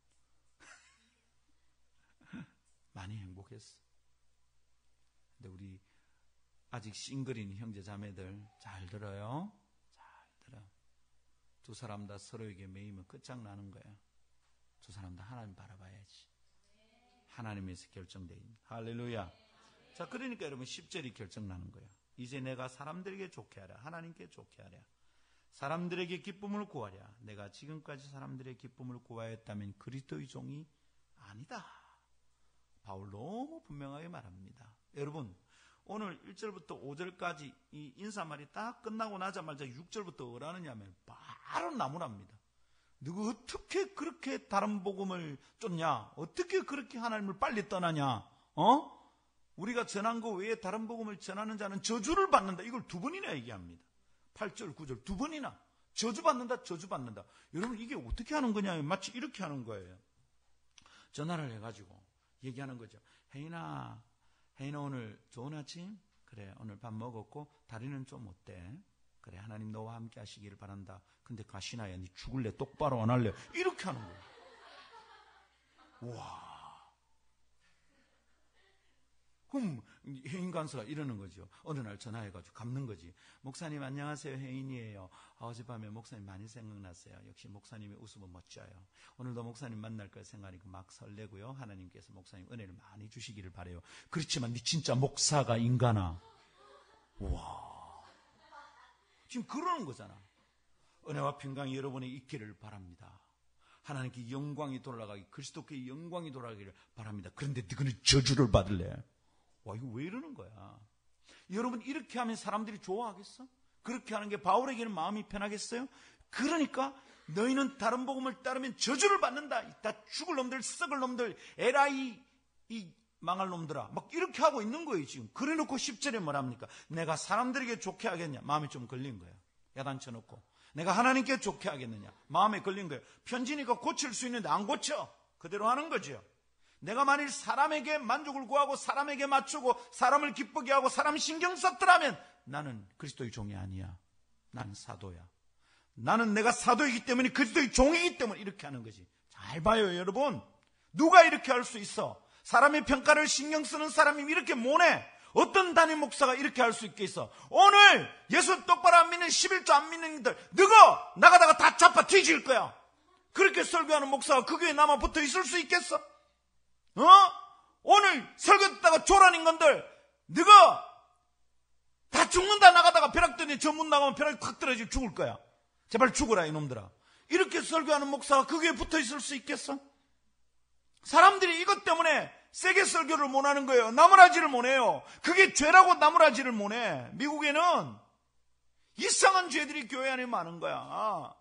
많이 행복했어. 근데 우리 아직 싱글인 형제 자매들 잘 들어요. 잘 들어. 두 사람 다 서로에게 매이면 끝장나는 거야. 두 사람 다 하나님 바라봐야지. 하나님에서 결정되어 있는. 할렐루야. 자, 그러니까 여러분 10절이 결정나는 거예요. 이제 내가 사람들에게 좋게 하랴. 하나님께 좋게 하랴. 사람들에게 기쁨을 구하랴. 내가 지금까지 사람들의 기쁨을 구하였다면 그리스도의 종이 아니다. 바울 너무 분명하게 말합니다. 여러분, 오늘 1절부터 5절까지 이 인사말이 딱 끝나고 나자마자 6절부터 뭘 하느냐면 바로 나무랍니다. 누구 어떻게 그렇게 다른 복음을 쫓냐? 어떻게 그렇게 하나님을 빨리 떠나냐? 우리가 전한 거 외에 다른 복음을 전하는 자는 저주를 받는다. 이걸 두 번이나 얘기합니다. 8절, 9절 두 번이나. 저주받는다, 저주받는다. 여러분, 이게 어떻게 하는 거냐? 마치 이렇게 하는 거예요. 전화를 해가지고 얘기하는 거죠. 혜인아 오늘 좋은 아침? 그래, 오늘 밥 먹었고 다리는 좀 어때? 그래, 하나님 너와 함께 하시기를 바란다. 근데 가시나야, 니 죽을래? 똑바로 안 할래? 이렇게 하는 거예요. 와. 그럼 혜인 간사가 이러는 거죠. 어느 날 전화해가지고 갚는 거지. 목사님 안녕하세요, 혜인이에요. 어젯밤에 목사님 많이 생각났어요. 역시 목사님의 웃음은 멋져요. 오늘도 목사님 만날 걸 생각하니까 막 설레고요. 하나님께서 목사님 은혜를 많이 주시기를 바라요. 그렇지만 니 진짜 목사가 인간아. 와, 지금 그러는 거잖아. 은혜와 평강이 여러분의 있기를 바랍니다. 하나님께 영광이 돌아가기, 그리스도께 영광이 돌아가기를 바랍니다. 그런데 너는 저주를 받을래? 와, 이거 왜 이러는 거야? 여러분, 이렇게 하면 사람들이 좋아하겠어? 그렇게 하는 게 바울에게는 마음이 편하겠어요? 그러니까 너희는 다른 복음을 따르면 저주를 받는다. 다 죽을 놈들, 썩을 놈들, 에라이 이 망할 놈들아, 막 이렇게 하고 있는 거예요 지금. 그래놓고 10절에 뭐랍니까? 내가 사람들에게 좋게 하겠냐? 마음에 좀 걸린 거예요. 야단쳐놓고 내가 하나님께 좋게 하겠느냐? 마음에 걸린 거예요. 편지니까 고칠 수 있는데 안 고쳐. 그대로 하는 거죠. 내가 만일 사람에게 만족을 구하고 사람에게 맞추고 사람을 기쁘게 하고 사람 신경 썼더라면 나는 그리스도의 종이 아니야. 나는 사도야. 나는 내가 사도이기 때문에 그리스도의 종이기 때문에 이렇게 하는 거지. 잘 봐요, 여러분. 누가 이렇게 할 수 있어? 사람의 평가를 신경 쓰는 사람이 이렇게 못해. 어떤 담임 목사가 이렇게 할 수 있겠어? 오늘 예수 똑바로 안 믿는 11조 안 믿는 이들 누구 나가다가 다 잡아 뒤질 거야. 그렇게 설교하는 목사가 그 교회에 남아 붙어 있을 수 있겠어? 오늘 설교 듣다가 조란인 건들 누구 다 죽는다. 나가다가 벼락 뜨니 저 문 나가면 벼락이 확 떨어지고 죽을 거야. 제발 죽어라 이놈들아. 이렇게 설교하는 목사가 그 교회에 붙어 있을 수 있겠어? 사람들이 이것 때문에 세게 설교를 못하는 거예요. 나무라지를 못해요. 그게 죄라고 나무라지를 못해. 미국에는 이상한 죄들이 교회 안에 많은 거야.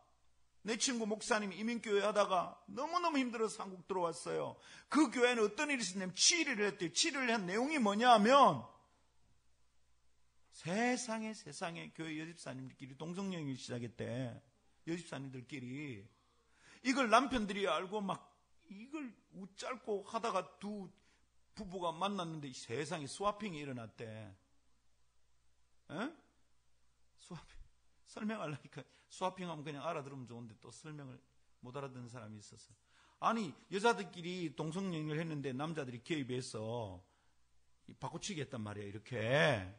내 친구 목사님이 이민교회 하다가 너무너무 힘들어서 한국 들어왔어요. 그 교회는 어떤 일이 있었냐면 치의를 했대요. 치의를 한 내용이 뭐냐 하면 세상에 교회 여집사님들끼리 동성연애를 시작했대. 여집사님들끼리. 이걸 남편들이 알고 막 이걸 웃잘고 하다가 두 부부가 만났는데 세상에 스와핑이 일어났대. 에? 설명하려니까 수화평하면 그냥 알아들으면 좋은데 또 설명을 못 알아듣는 사람이 있어서. 아니, 여자들끼리 동성연애를 했는데 남자들이 개입해서 바꿔치기 했단 말이에요, 이렇게.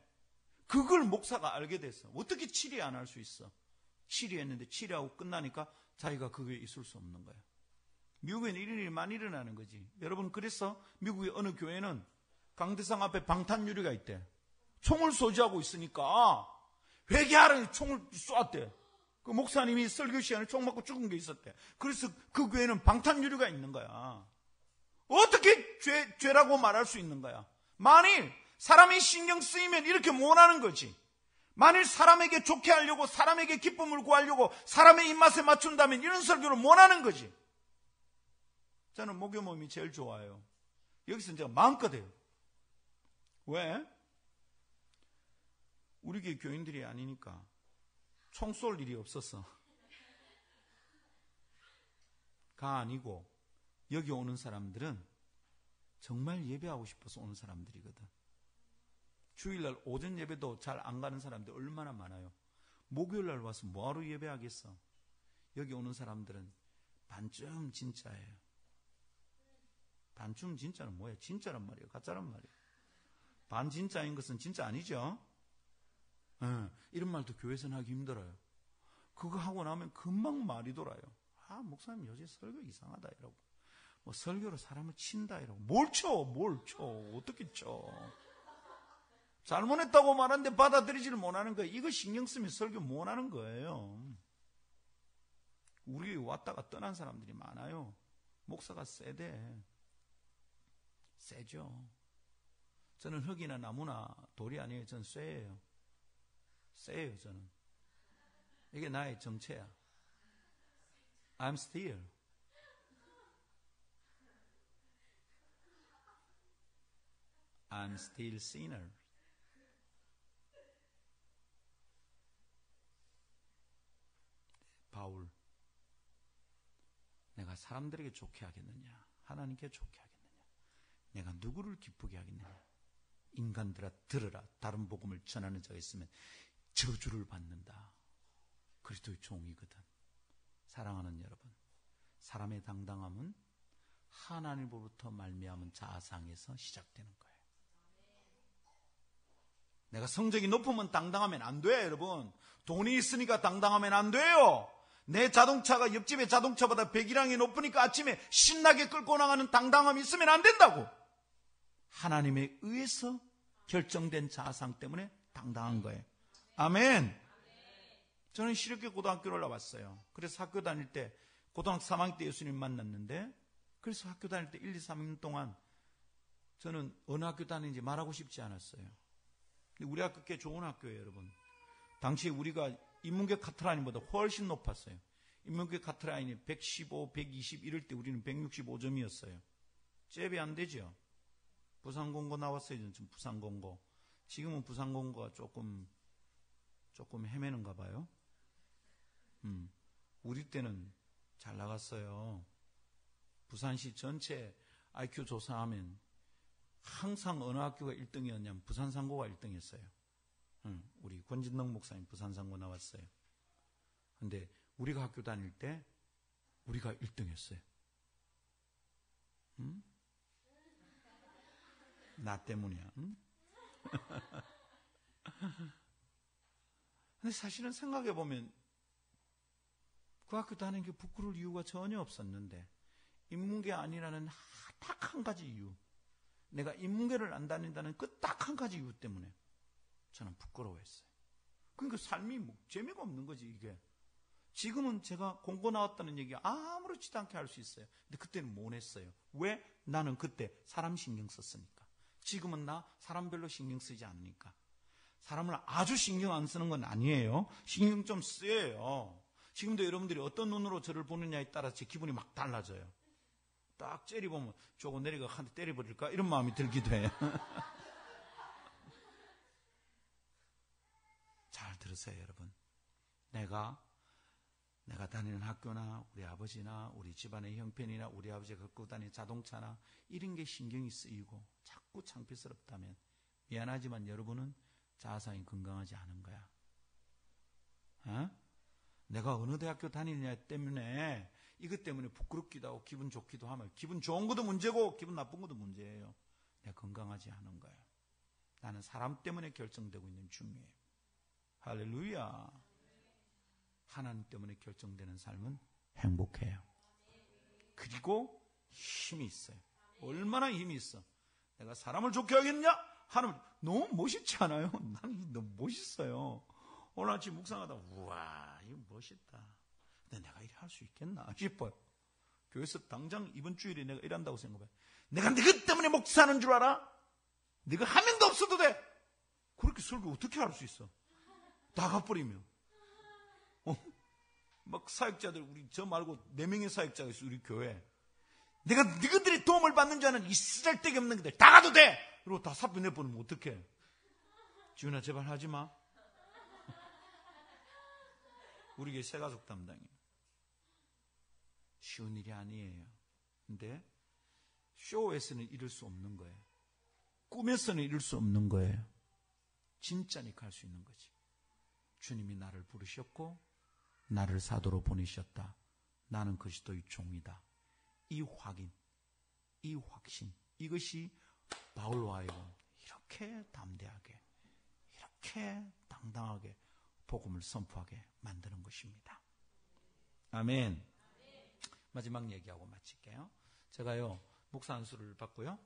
그걸 목사가 알게 됐어. 어떻게 치리 안 할 수 있어? 치리했는데 치리하고 끝나니까 자기가 그게 있을 수 없는 거야. 미국에는 이런 일이 많이 일어나는 거지. 여러분, 그래서 미국의 어느 교회는 강대상 앞에 방탄유리가 있대. 총을 소지하고 있으니까 회개하라니 총을 쏘았대. 그 목사님이 설교 시간에 총 맞고 죽은 게 있었대. 그래서 그 교회는 방탄유리가 있는 거야. 어떻게 죄라고 말할 수 있는 거야? 만일 사람이 신경 쓰이면 이렇게 못하는 거지. 만일 사람에게 좋게 하려고, 사람에게 기쁨을 구하려고, 사람의 입맛에 맞춘다면 이런 설교를 못하는 거지. 저는 목요 모임이 제일 좋아요. 여기서 이제 마음껏 해요. 왜? 우리 교회 교인들이 아니니까 총 쏠 일이 없었어. 가 아니고 여기 오는 사람들은 정말 예배하고 싶어서 오는 사람들이거든. 주일날 오전 예배도 잘 안 가는 사람들 얼마나 많아요. 목요일날 와서 뭐하러 예배하겠어. 여기 오는 사람들은 반쯤 진짜예요. 반쯤 진짜는 뭐예요? 진짜란 말이에요, 가짜란 말이에요. 반진짜인 것은 진짜 아니죠. 이런 말도 교회에서는 하기 힘들어요. 그거 하고 나면 금방 말이 돌아요. 아, 목사님 요새 설교 이상하다 이러고, 뭐 설교로 사람을 친다 이러고. 뭘 쳐? 어떻게 쳐? 잘못했다고 말하는데 받아들이지를 못하는 거예요. 이거 신경 쓰면 설교 못하는 거예요. 우리 왔다가 떠난 사람들이 많아요. 목사가 세죠. 저는 흙이나 나무나 돌이 아니에요. 저는 쇠예요. 저는. 이게 나의 정체야. I'm still. I'm still sinner. 바울, 내가 사람들에게 좋게 하겠느냐? 하나님께 좋게 하겠느냐? 내가 누구를 기쁘게 하겠느냐? 인간들아 들으라. 다른 복음을 전하는 자가 있으면 저주를 받는다. 그리스도의 종이거든. 사랑하는 여러분, 사람의 당당함은 하나님으로부터 말미암은 자아상에서 시작되는 거예요. 내가 성적이 높으면 당당하면 안 돼요, 여러분. 돈이 있으니까 당당하면 안 돼요. 내 자동차가 옆집의 자동차보다 배기량이 높으니까 아침에 신나게 끌고 나가는 당당함이 있으면 안 된다고. 하나님에 의해서 결정된 자아상 때문에 당당한 거예요. 아멘. 저는 시력교 고등학교를 올라왔어요. 그래서 학교 다닐 때 고등학교 3학년 때 예수님 만났는데, 그래서 학교 다닐 때 1, 2, 3년 동안 저는 어느 학교 다니는지 말하고 싶지 않았어요. 근데 우리 학교 꽤 좋은 학교예요, 여러분. 당시에 우리가 인문계 카트라인보다 훨씬 높았어요. 인문계 카트라인이 115, 120 이럴 때 우리는 165점이었어요. 잽이 안 되죠. 부산공고 나왔어요. 지금 부산공고. 지금은 부산공고가 조금 헤매는가 봐요. 우리 때는 잘 나갔어요. 부산시 전체 IQ 조사하면 항상 어느 학교가 1등이었냐면 부산상고가 1등이었어요. 우리 권진동 목사님 부산상고 나왔어요. 근데 우리가 학교 다닐 때 우리가 1등이었어요. 나 때문이야. 근데 사실은 생각해보면 그 학교 다니는 게 부끄러울 이유가 전혀 없었는데, 인문계 아니라는 딱 한 가지 이유, 내가 인문계를 안 다닌다는 그 딱 한 가지 이유 때문에 저는 부끄러워했어요. 그러니까 삶이 뭐 재미가 없는 거지, 이게. 지금은 제가 공고 나왔다는 얘기 아무렇지도 않게 할 수 있어요. 근데 그때는 못 했어요. 왜? 나는 그때 사람 신경 썼으니까. 지금은 나 사람 별로 신경 쓰지 않으니까. 사람을 아주 신경 안 쓰는 건 아니에요. 신경 좀 쓰여요. 지금도 여러분들이 어떤 눈으로 저를 보느냐에 따라 제 기분이 막 달라져요. 딱 째려보면 저거 내리가 한 대 때려버릴까? 이런 마음이 들기도 해요. 잘 들으세요, 여러분. 내가 다니는 학교나 우리 아버지나 우리 집안의 형편이나 우리 아버지가 갖고 다니는 자동차나 이런 게 신경이 쓰이고 자꾸 창피스럽다면 미안하지만 여러분은 자아상이 건강하지 않은 거야. 내가 어느 대학교 다니느냐 때문에 이것 때문에 부끄럽기도 하고 기분 좋기도 하면 기분 좋은 것도 문제고 기분 나쁜 것도 문제예요. 내가 건강하지 않은 거예요. 나는 사람 때문에 결정되고 있는 중이에요. 할렐루야. 하나님 때문에 결정되는 삶은 행복해요. 그리고 힘이 있어요. 얼마나 힘이 있어. 내가 사람을 좋게 하겠냐? 하나님 너무 멋있지 않아요? 나는 너무 멋있어요. 오늘 아침 묵상하다 우와 이거 멋있다. 근데 내가 이래 할 수 있겠나 싶어요. 교회에서 당장 이번 주일에 내가 일한다고 생각해. 내가 너희 때문에 목사하는 줄 알아? 네가 한 명도 없어도 돼. 그렇게 설교 어떻게 할 수 있어? 다 가버리면. 막 사역자들 우리 저 말고 4명의 사역자가 있어 우리 교회. 내가 너희들의 도움을 받는 줄 아는 이 쓰잘데기 없는 것들 다 가도 돼. 그리고 다 사표 내보내면 어떡해? 지훈아 제발 하지 마. 우리 교회 새가족 담당이에요. 쉬운 일이 아니에요. 근데 쇼에서는 이룰 수 없는 거예요. 꿈에서는 이룰 수 없는 거예요. 진짜니까 할 수 있는 거지. 주님이 나를 부르셨고 나를 사도로 보내셨다. 나는 그리스도의 종이다. 이 확인, 이 확신, 이것이 바울과 하여금 이렇게 담대하게, 이렇게 당당하게 복음을 선포하게 만드는 것입니다. 아멘. 마지막 얘기하고 마칠게요. 제가요 목사 안수를 받고요.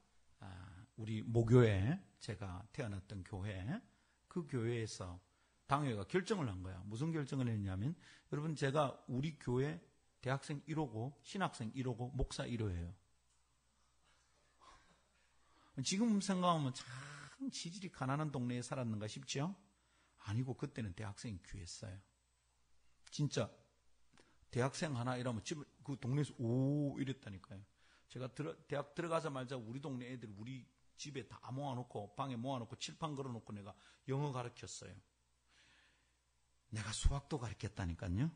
우리 모교회, 제가 태어났던 교회, 그 교회에서 당회가 결정을 한 거야. 무슨 결정을 했냐면, 여러분 제가 우리 교회 대학생 1호고 신학생 1호고 목사 1호예요. 지금 생각하면 참 지질이 가난한 동네에 살았는가 싶죠? 아니고 그때는 대학생이 귀했어요. 진짜 대학생 하나 이러면 집 그 동네에서 오 이랬다니까요. 제가 대학 들어가자마자 우리 동네 애들 우리 집에 다 모아놓고 방에 모아놓고 칠판 걸어놓고 내가 영어 가르쳤어요. 내가 수학도 가르쳤다니까요.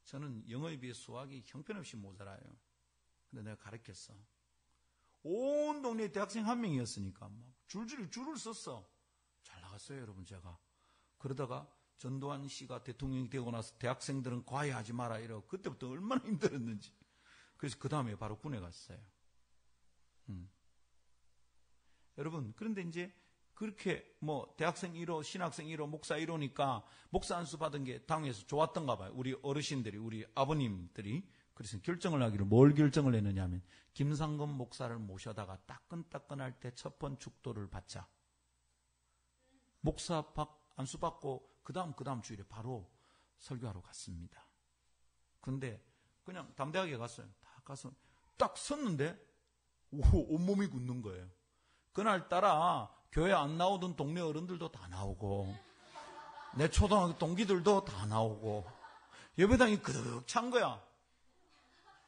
저는 영어에 비해 수학이 형편없이 모자라요. 근데 내가 가르쳤어. 온 동네에 대학생 한 명이었으니까 막 줄줄이 줄을 썼어. 잘 나갔어요, 여러분. 제가 그러다가 전두환 씨가 대통령이 되고 나서 대학생들은 과외하지 마라 이러고 그때부터 얼마나 힘들었는지. 그래서 그 다음에 바로 군에 갔어요. 여러분, 그런데 이제 그렇게 뭐 대학생 1호, 신학생 1호, 목사 1호니까 목사 안수 받은 게 당에서 좋았던가 봐요. 우리 어르신들이, 우리 아버님들이. 그래서 결정을 하기로 뭘 결정을 했느냐 하면 김상금 목사를 모셔다가 따끈따끈할 때 첫 번 축도를 받자. 목사 안수 받고 그 다음 주일에 바로 설교하러 갔습니다. 근데 그냥 담대하게 갔어요. 다 가서 딱 섰는데 온몸이 굳는 거예요. 그날따라 교회 안 나오던 동네 어른들도 다 나오고 내 초등학교 동기들도 다 나오고 예배당이 그득 찬 거야.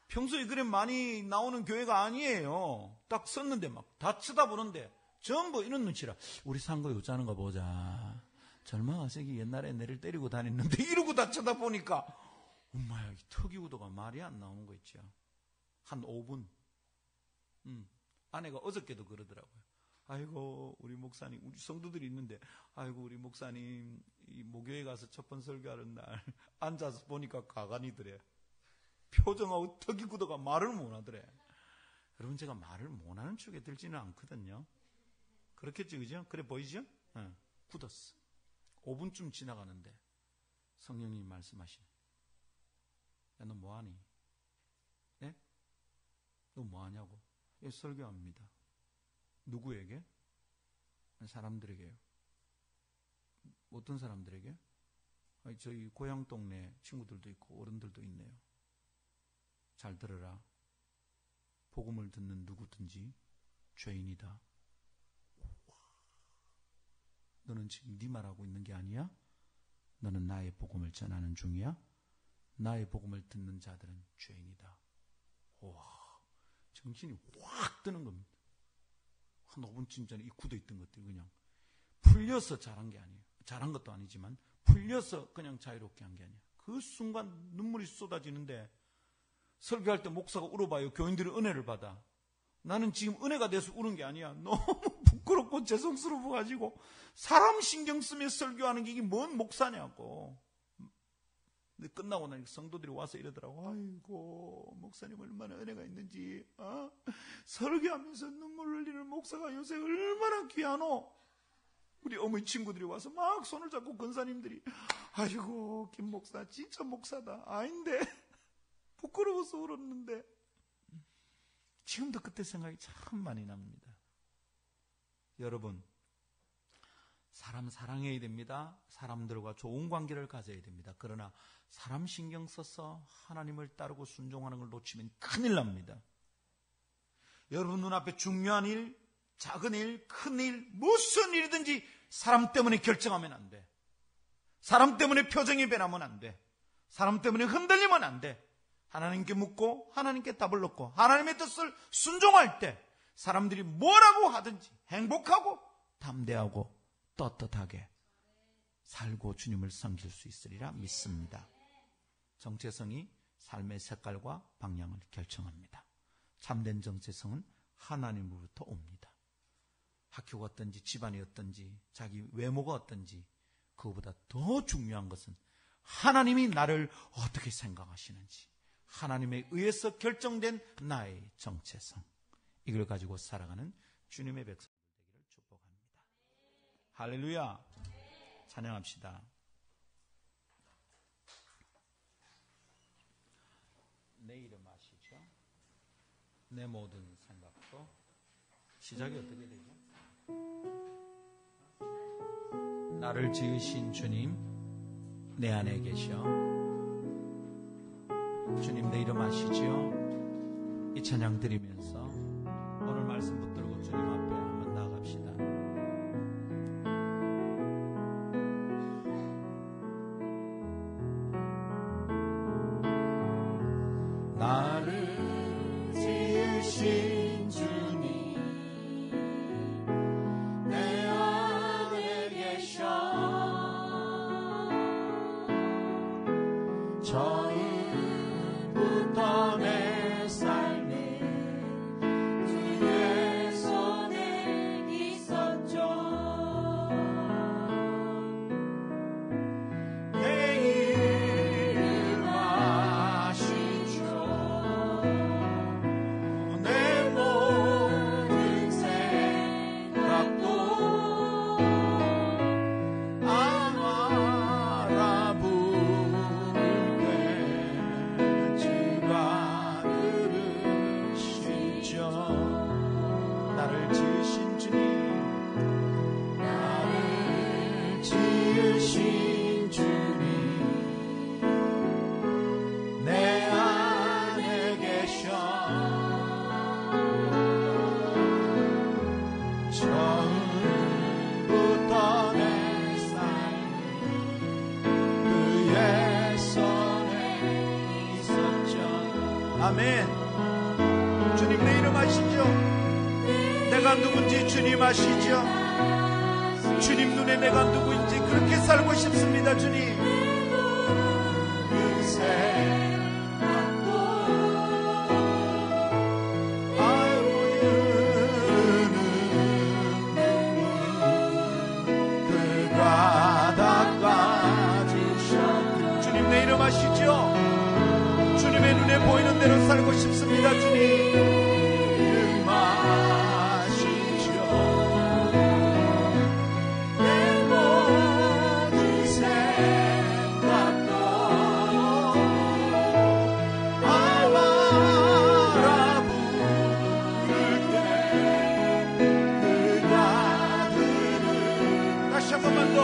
평소에 그래 많이 나오는 교회가 아니에요. 딱 섰는데 막 다 쳐다보는데 전부 이런 눈치라. 우리 상거 여자는가 보자. 젊은 아색이 옛날에 내를 때리고 다녔는데 이러고 다 쳐다보니까 엄마야, 이 특이우도가 말이 안 나오는 거 있죠. 한 5분. 아내가 어저께도 그러더라고요. 아이고 우리 목사님, 우리 성도들이 있는데 아이고 우리 목사님 이 목요일에 가서 첫 번 설교하는 날 앉아서 보니까 가관이더래. 표정하고 특이우도가 말을 못하더래. 여러분 제가 말을 못하는 쪽에 들지는 않거든요. 그렇겠죠, 그죠? 그래 보이죠? 네. 굳었어. 5분쯤 지나가는데 성령님이 말씀하시네. 야, 너 뭐하니? 네? 너 뭐하냐고. 예, 설교합니다. 누구에게? 사람들에게요. 어떤 사람들에게? 아니, 저희 고향 동네 친구들도 있고 어른들도 있네요. 잘 들어라. 복음을 듣는 누구든지 죄인이다. 너는 지금 네 말하고 있는 게 아니야? 너는 나의 복음을 전하는 중이야? 나의 복음을 듣는 자들은 죄인이다. 와, 정신이 확 뜨는 겁니다. 한 5분쯤 전에 이 굳어있던 것들이 그냥 풀려서 잘한 게 아니에요. 잘한 것도 아니지만 풀려서 그냥 자유롭게 한 게 아니에요. 그 순간 눈물이 쏟아지는데 설교할 때 목사가 울어봐요. 교인들이 은혜를 받아. 나는 지금 은혜가 돼서 우는 게 아니야. 너무 부끄럽고 죄송스러워가지고 사람 신경 쓰며 설교하는 게 이게 뭔 목사냐고. 근데 끝나고 나니까 성도들이 와서 이러더라고. 아이고, 목사님 얼마나 은혜가 있는지, 설교하면서 눈물 흘리는 목사가 요새 얼마나 귀하노. 우리 어머니 친구들이 와서 막 손을 잡고 권사님들이, 아이고, 김 목사 진짜 목사다. 아닌데 부끄러워서 울었는데. 지금도 그때 생각이 참 많이 납니다. 여러분, 사람 사랑해야 됩니다. 사람들과 좋은 관계를 가져야 됩니다. 그러나 사람 신경 써서 하나님을 따르고 순종하는 걸 놓치면 큰일 납니다. 여러분 눈앞에 중요한 일, 작은 일, 큰 일, 무슨 일이든지 사람 때문에 결정하면 안 돼. 사람 때문에 표정이 변하면 안 돼. 사람 때문에 흔들리면 안 돼. 하나님께 묻고 하나님께 답을 얻고 하나님의 뜻을 순종할 때 사람들이 뭐라고 하든지 행복하고 담대하고 떳떳하게 살고 주님을 섬길 수 있으리라 믿습니다. 정체성이 삶의 색깔과 방향을 결정합니다. 참된 정체성은 하나님으로부터 옵니다. 학교가 어떤지 집안이 어떤지 자기 외모가 어떤지 그거보다 더 중요한 것은 하나님이 나를 어떻게 생각하시는지, 하나님에 의해서 결정된 나의 정체성, 이걸 가지고 살아가는 주님의 백성들 되기를 축복합니다. 할렐루야. 찬양합시다. 내 이름 아시죠? 내 모든 생각도. 시작이 어떻게 되죠? 나를 지으신 주님 내 안에 계셔. 주님 내 이름 아시죠? 이 찬양 드리면서 오늘 말씀 붙들고 주님 앞에 한번 나아갑시다. 나를 지으신 주님 내 안에 계셔. 처음부터 내 삶에 주의 손에 있었죠. 내 이름 아시죠. 내 모든 생각도 알아보는 주가 들으시죠. 나를 지으신 주님, 나를 지으신 주님 내 안에 계셔. 처음부터 내 삶이 그의 손에 있었죠. 아멘. 주님 내 이름 아시죠? 내가 누군지 주님 아시죠? 주님 눈에 내가 누구인지 그렇게 살고 싶습니다. 주님 그 생각도 아이고유는 그가 닦아주셨. 주님 내 이름 아시죠? 주님의 눈에 보이는 대로 살고 싶습니다. 주님 이름 아시죠? 내 모든 생각도 알아부를 때 그가 들을. 다시 한 번만 더.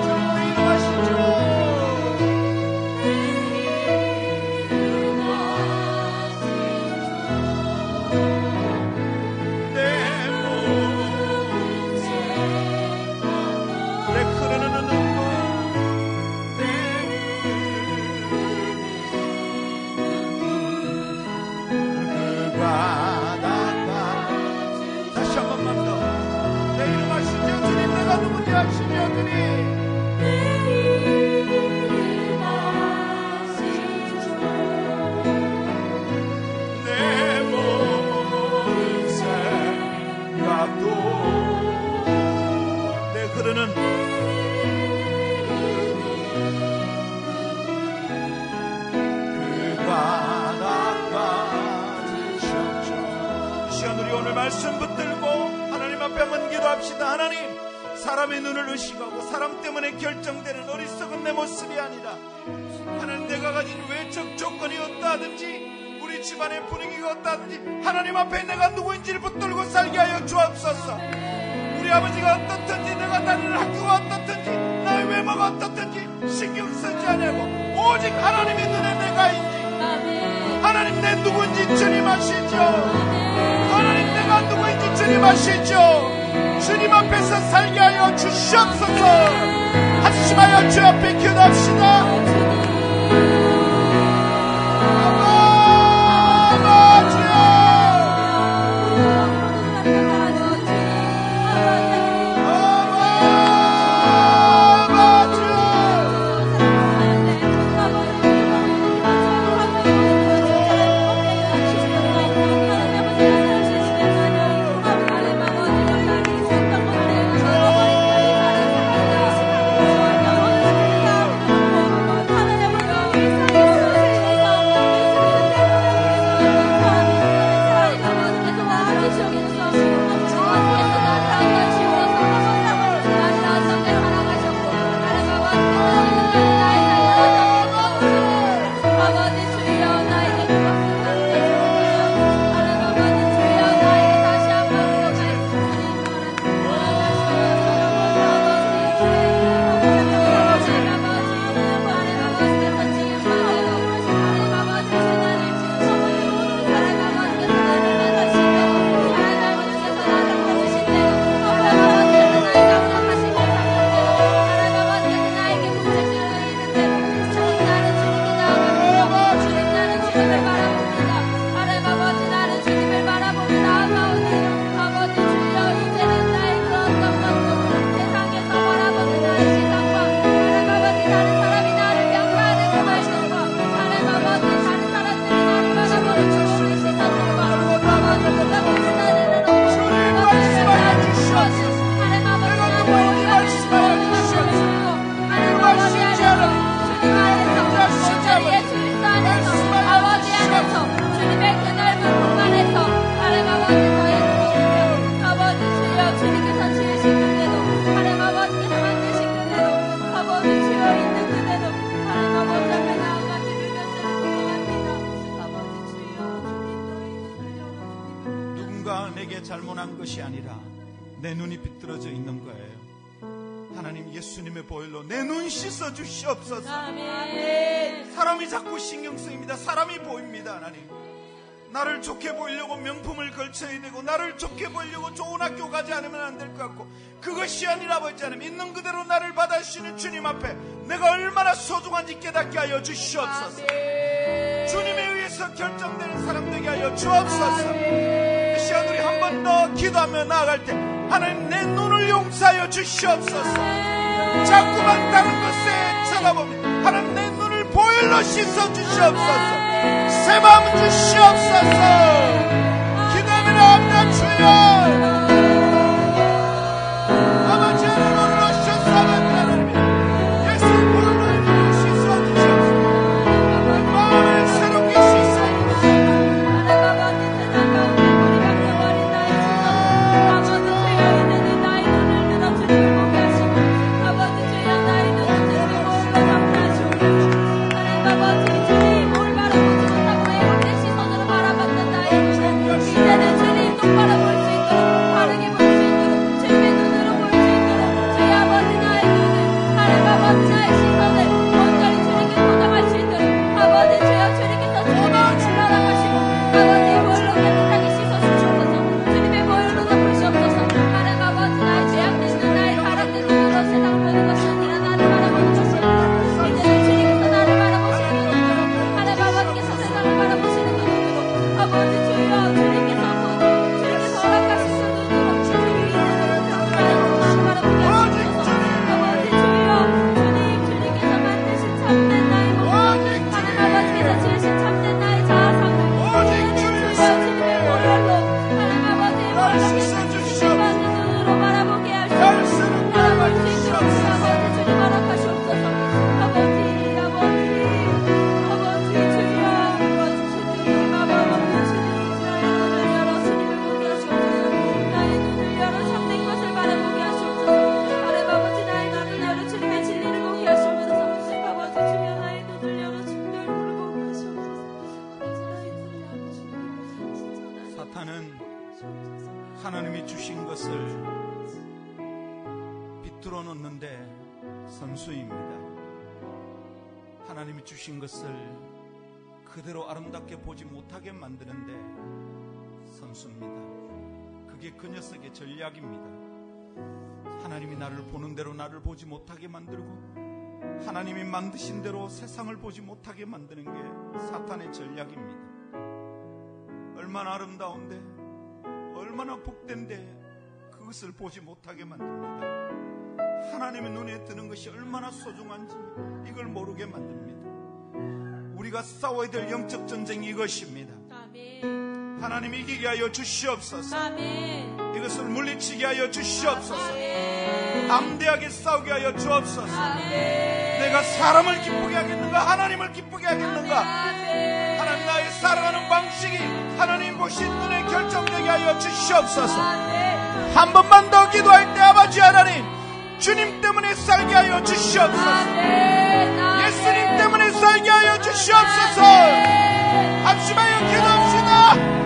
주님 내 이름 아시죠? 내 흐르는 그 바다까지 이 시간 우리 오늘 말씀 붙들고 하나님 앞에 한번 기도합시다. 하나님, 사람의 눈을 의식하고 사람 때문에 결정되는 어리석은 내 모습이 아니라 하나님, 내가 가진 외적 조건이 어떠하든지 우리 집안의 분위기가 어떠하든지 하나님 앞에 내가 누구인지를 붙들고 살게 하여 주옵소서. 우리 아버지가 어떻든지 내가 다니는 학교가 어떻든지 나의 외모가 어떻든지 신경 쓰지 않고 오직 하나님의 눈에 내가 있지, 하나님 내 누구인지 주님 아시죠? 하나님 내가 누구인지 주님 아시죠? 주님 앞에서 살게 하여 주시옵소서. 한심하여 주 앞에 기도합시다. 잘못한 것이 아니라 내 눈이 비뚤어져 있는 거예요. 하나님, 예수님의 보혈로 내 눈 씻어 주시옵소서. 아멘. 사람이 자꾸 신경 쓰입니다. 사람이 보입니다. 하나님, 나를 좋게 보이려고 명품을 걸쳐야 되고 나를 좋게 보이려고 좋은 학교 가지 않으면 안 될 것 같고, 그것이 아니라 아버지 하나님, 있는 그대로 나를 받아주시는 주님 앞에 내가 얼마나 소중한지 깨닫게 하여 주시옵소서. 아멘. 주님에 의해서 결정되는 사람 되게 하여 주옵소서. 이 시간 우리 한 번 더 기도하며 나아갈 때 하나님, 내 눈을 용서하여 주시옵소서. 자꾸만 다른 것에 쳐다봅니다. 하나님, 내 눈을 보혈로 씻어 주시옵소서. 새 마음 주시옵소서. 기도합니다. 주여, 아버지 하나님, 오늘 오셨사만 하나님 예수 보혈로 씻어 주시옵소서. 마음을 새롭게 씻어 주시옵소서. para 하나님이 주신 것을 비틀어 놓는데 선수입니다. 하나님이 주신 것을 그대로 아름답게 보지 못하게 만드는데 선수입니다. 그게 그 녀석의 전략입니다. 하나님이 나를 보는 대로 나를 보지 못하게 만들고 하나님이 만드신 대로 세상을 보지 못하게 만드는 게 사탄의 전략입니다. 얼마나 아름다운데, 얼마나 복된데 그것을 보지 못하게 만듭니다. 하나님의 눈에 드는 것이 얼마나 소중한지 이걸 모르게 만듭니다. 우리가 싸워야 될 영적 전쟁이 이것입니다. 아멘. 하나님 이기게 하여 주시옵소서. 아멘. 이것을 물리치게 하여 주시옵소서. 아멘. 담대하게 싸우게 하여 주옵소서. 아멘. 내가 사람을 기쁘게 하겠는가, 하나님을 기쁘게 하겠는가? 아멘. 하나님, 나의 살아가는 방식이 하나님 보신 눈에 결정되게 하여 주시옵소서. 아멘. 한 번만 더 기도할 때 아버지 하나님, 주님 때문에 살게 하여 주시옵소서. 아멘. 예수님 때문에 살게 하여 주시옵소서. 합심하여 기도합시다.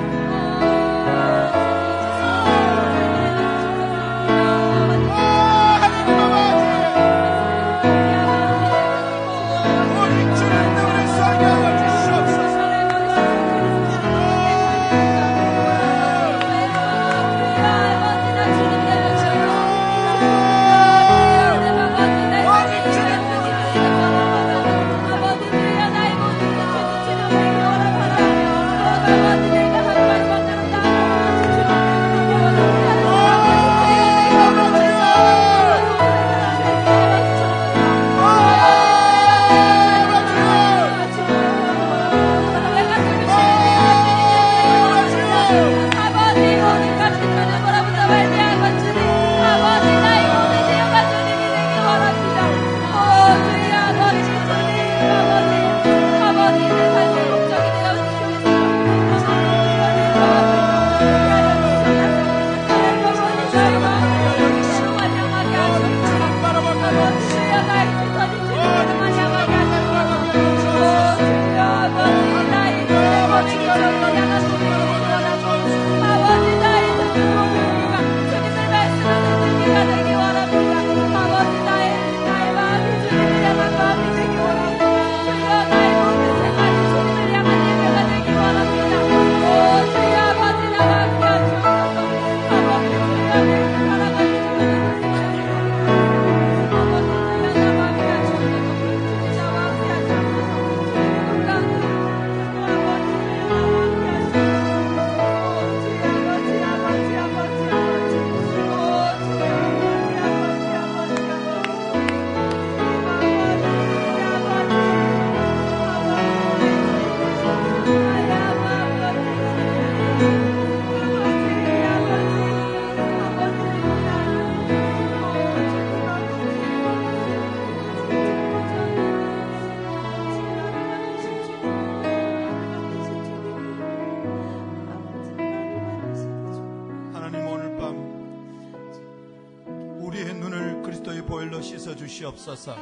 주시옵소서.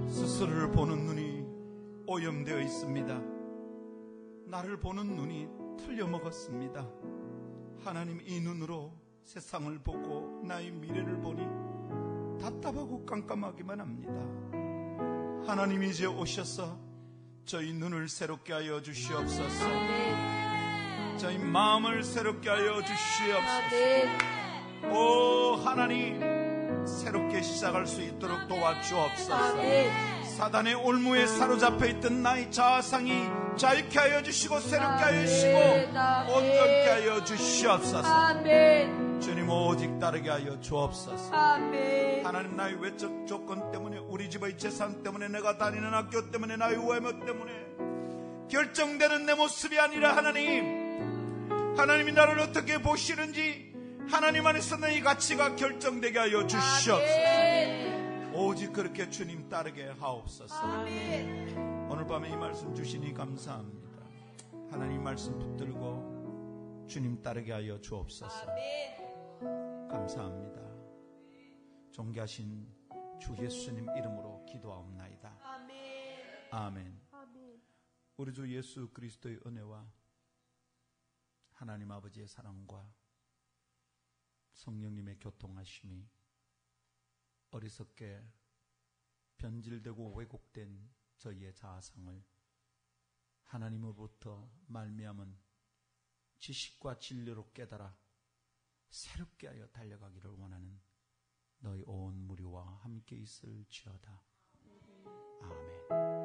스스로를 보는 눈이 오염되어 있습니다. 나를 보는 눈이 틀려먹었습니다. 하나님, 이 눈으로 세상을 보고 나의 미래를 보니 답답하고 깜깜하기만 합니다. 하나님, 이제 오셔서 저희 눈을 새롭게 하여 주시옵소서. 저희 마음을 새롭게 하여 주시옵소서. 오 하나님, 새롭게 시작할 수 있도록 도와주옵소서. 사단의 올무에 사로잡혀 있던 나의 자아상이 자유케 하여 주시고 새롭게 하여 주시고 온전케 하여 주시옵소서. 주님, 오직 따르게 하여 주옵소서. 하나님, 나의 외적 조건 때문에, 우리 집의 재산 때문에, 내가 다니는 학교 때문에, 나의 외모 때문에 결정되는 내 모습이 아니라 하나님이 나를 어떻게 보시는지 하나님 안에서 내 가치가 결정되게 하여 주시옵소서. 오직 그렇게 주님 따르게 하옵소서. 오늘 밤에 이 말씀 주시니 감사합니다. 하나님 말씀 붙들고 주님 따르게 하여 주옵소서. 감사합니다. 존귀하신 주 예수님 이름으로 기도하옵나이다. 아멘. 우리 주 예수 그리스도의 은혜와 하나님 아버지의 사랑과 성령님의 교통하심이 어리석게 변질되고 왜곡된 저희의 자아상을 하나님으로부터 말미암은 지식과 진리로 깨달아 새롭게 하여 달려가기를 원하는 너희 온 무리와 함께 있을지어다. 아멘.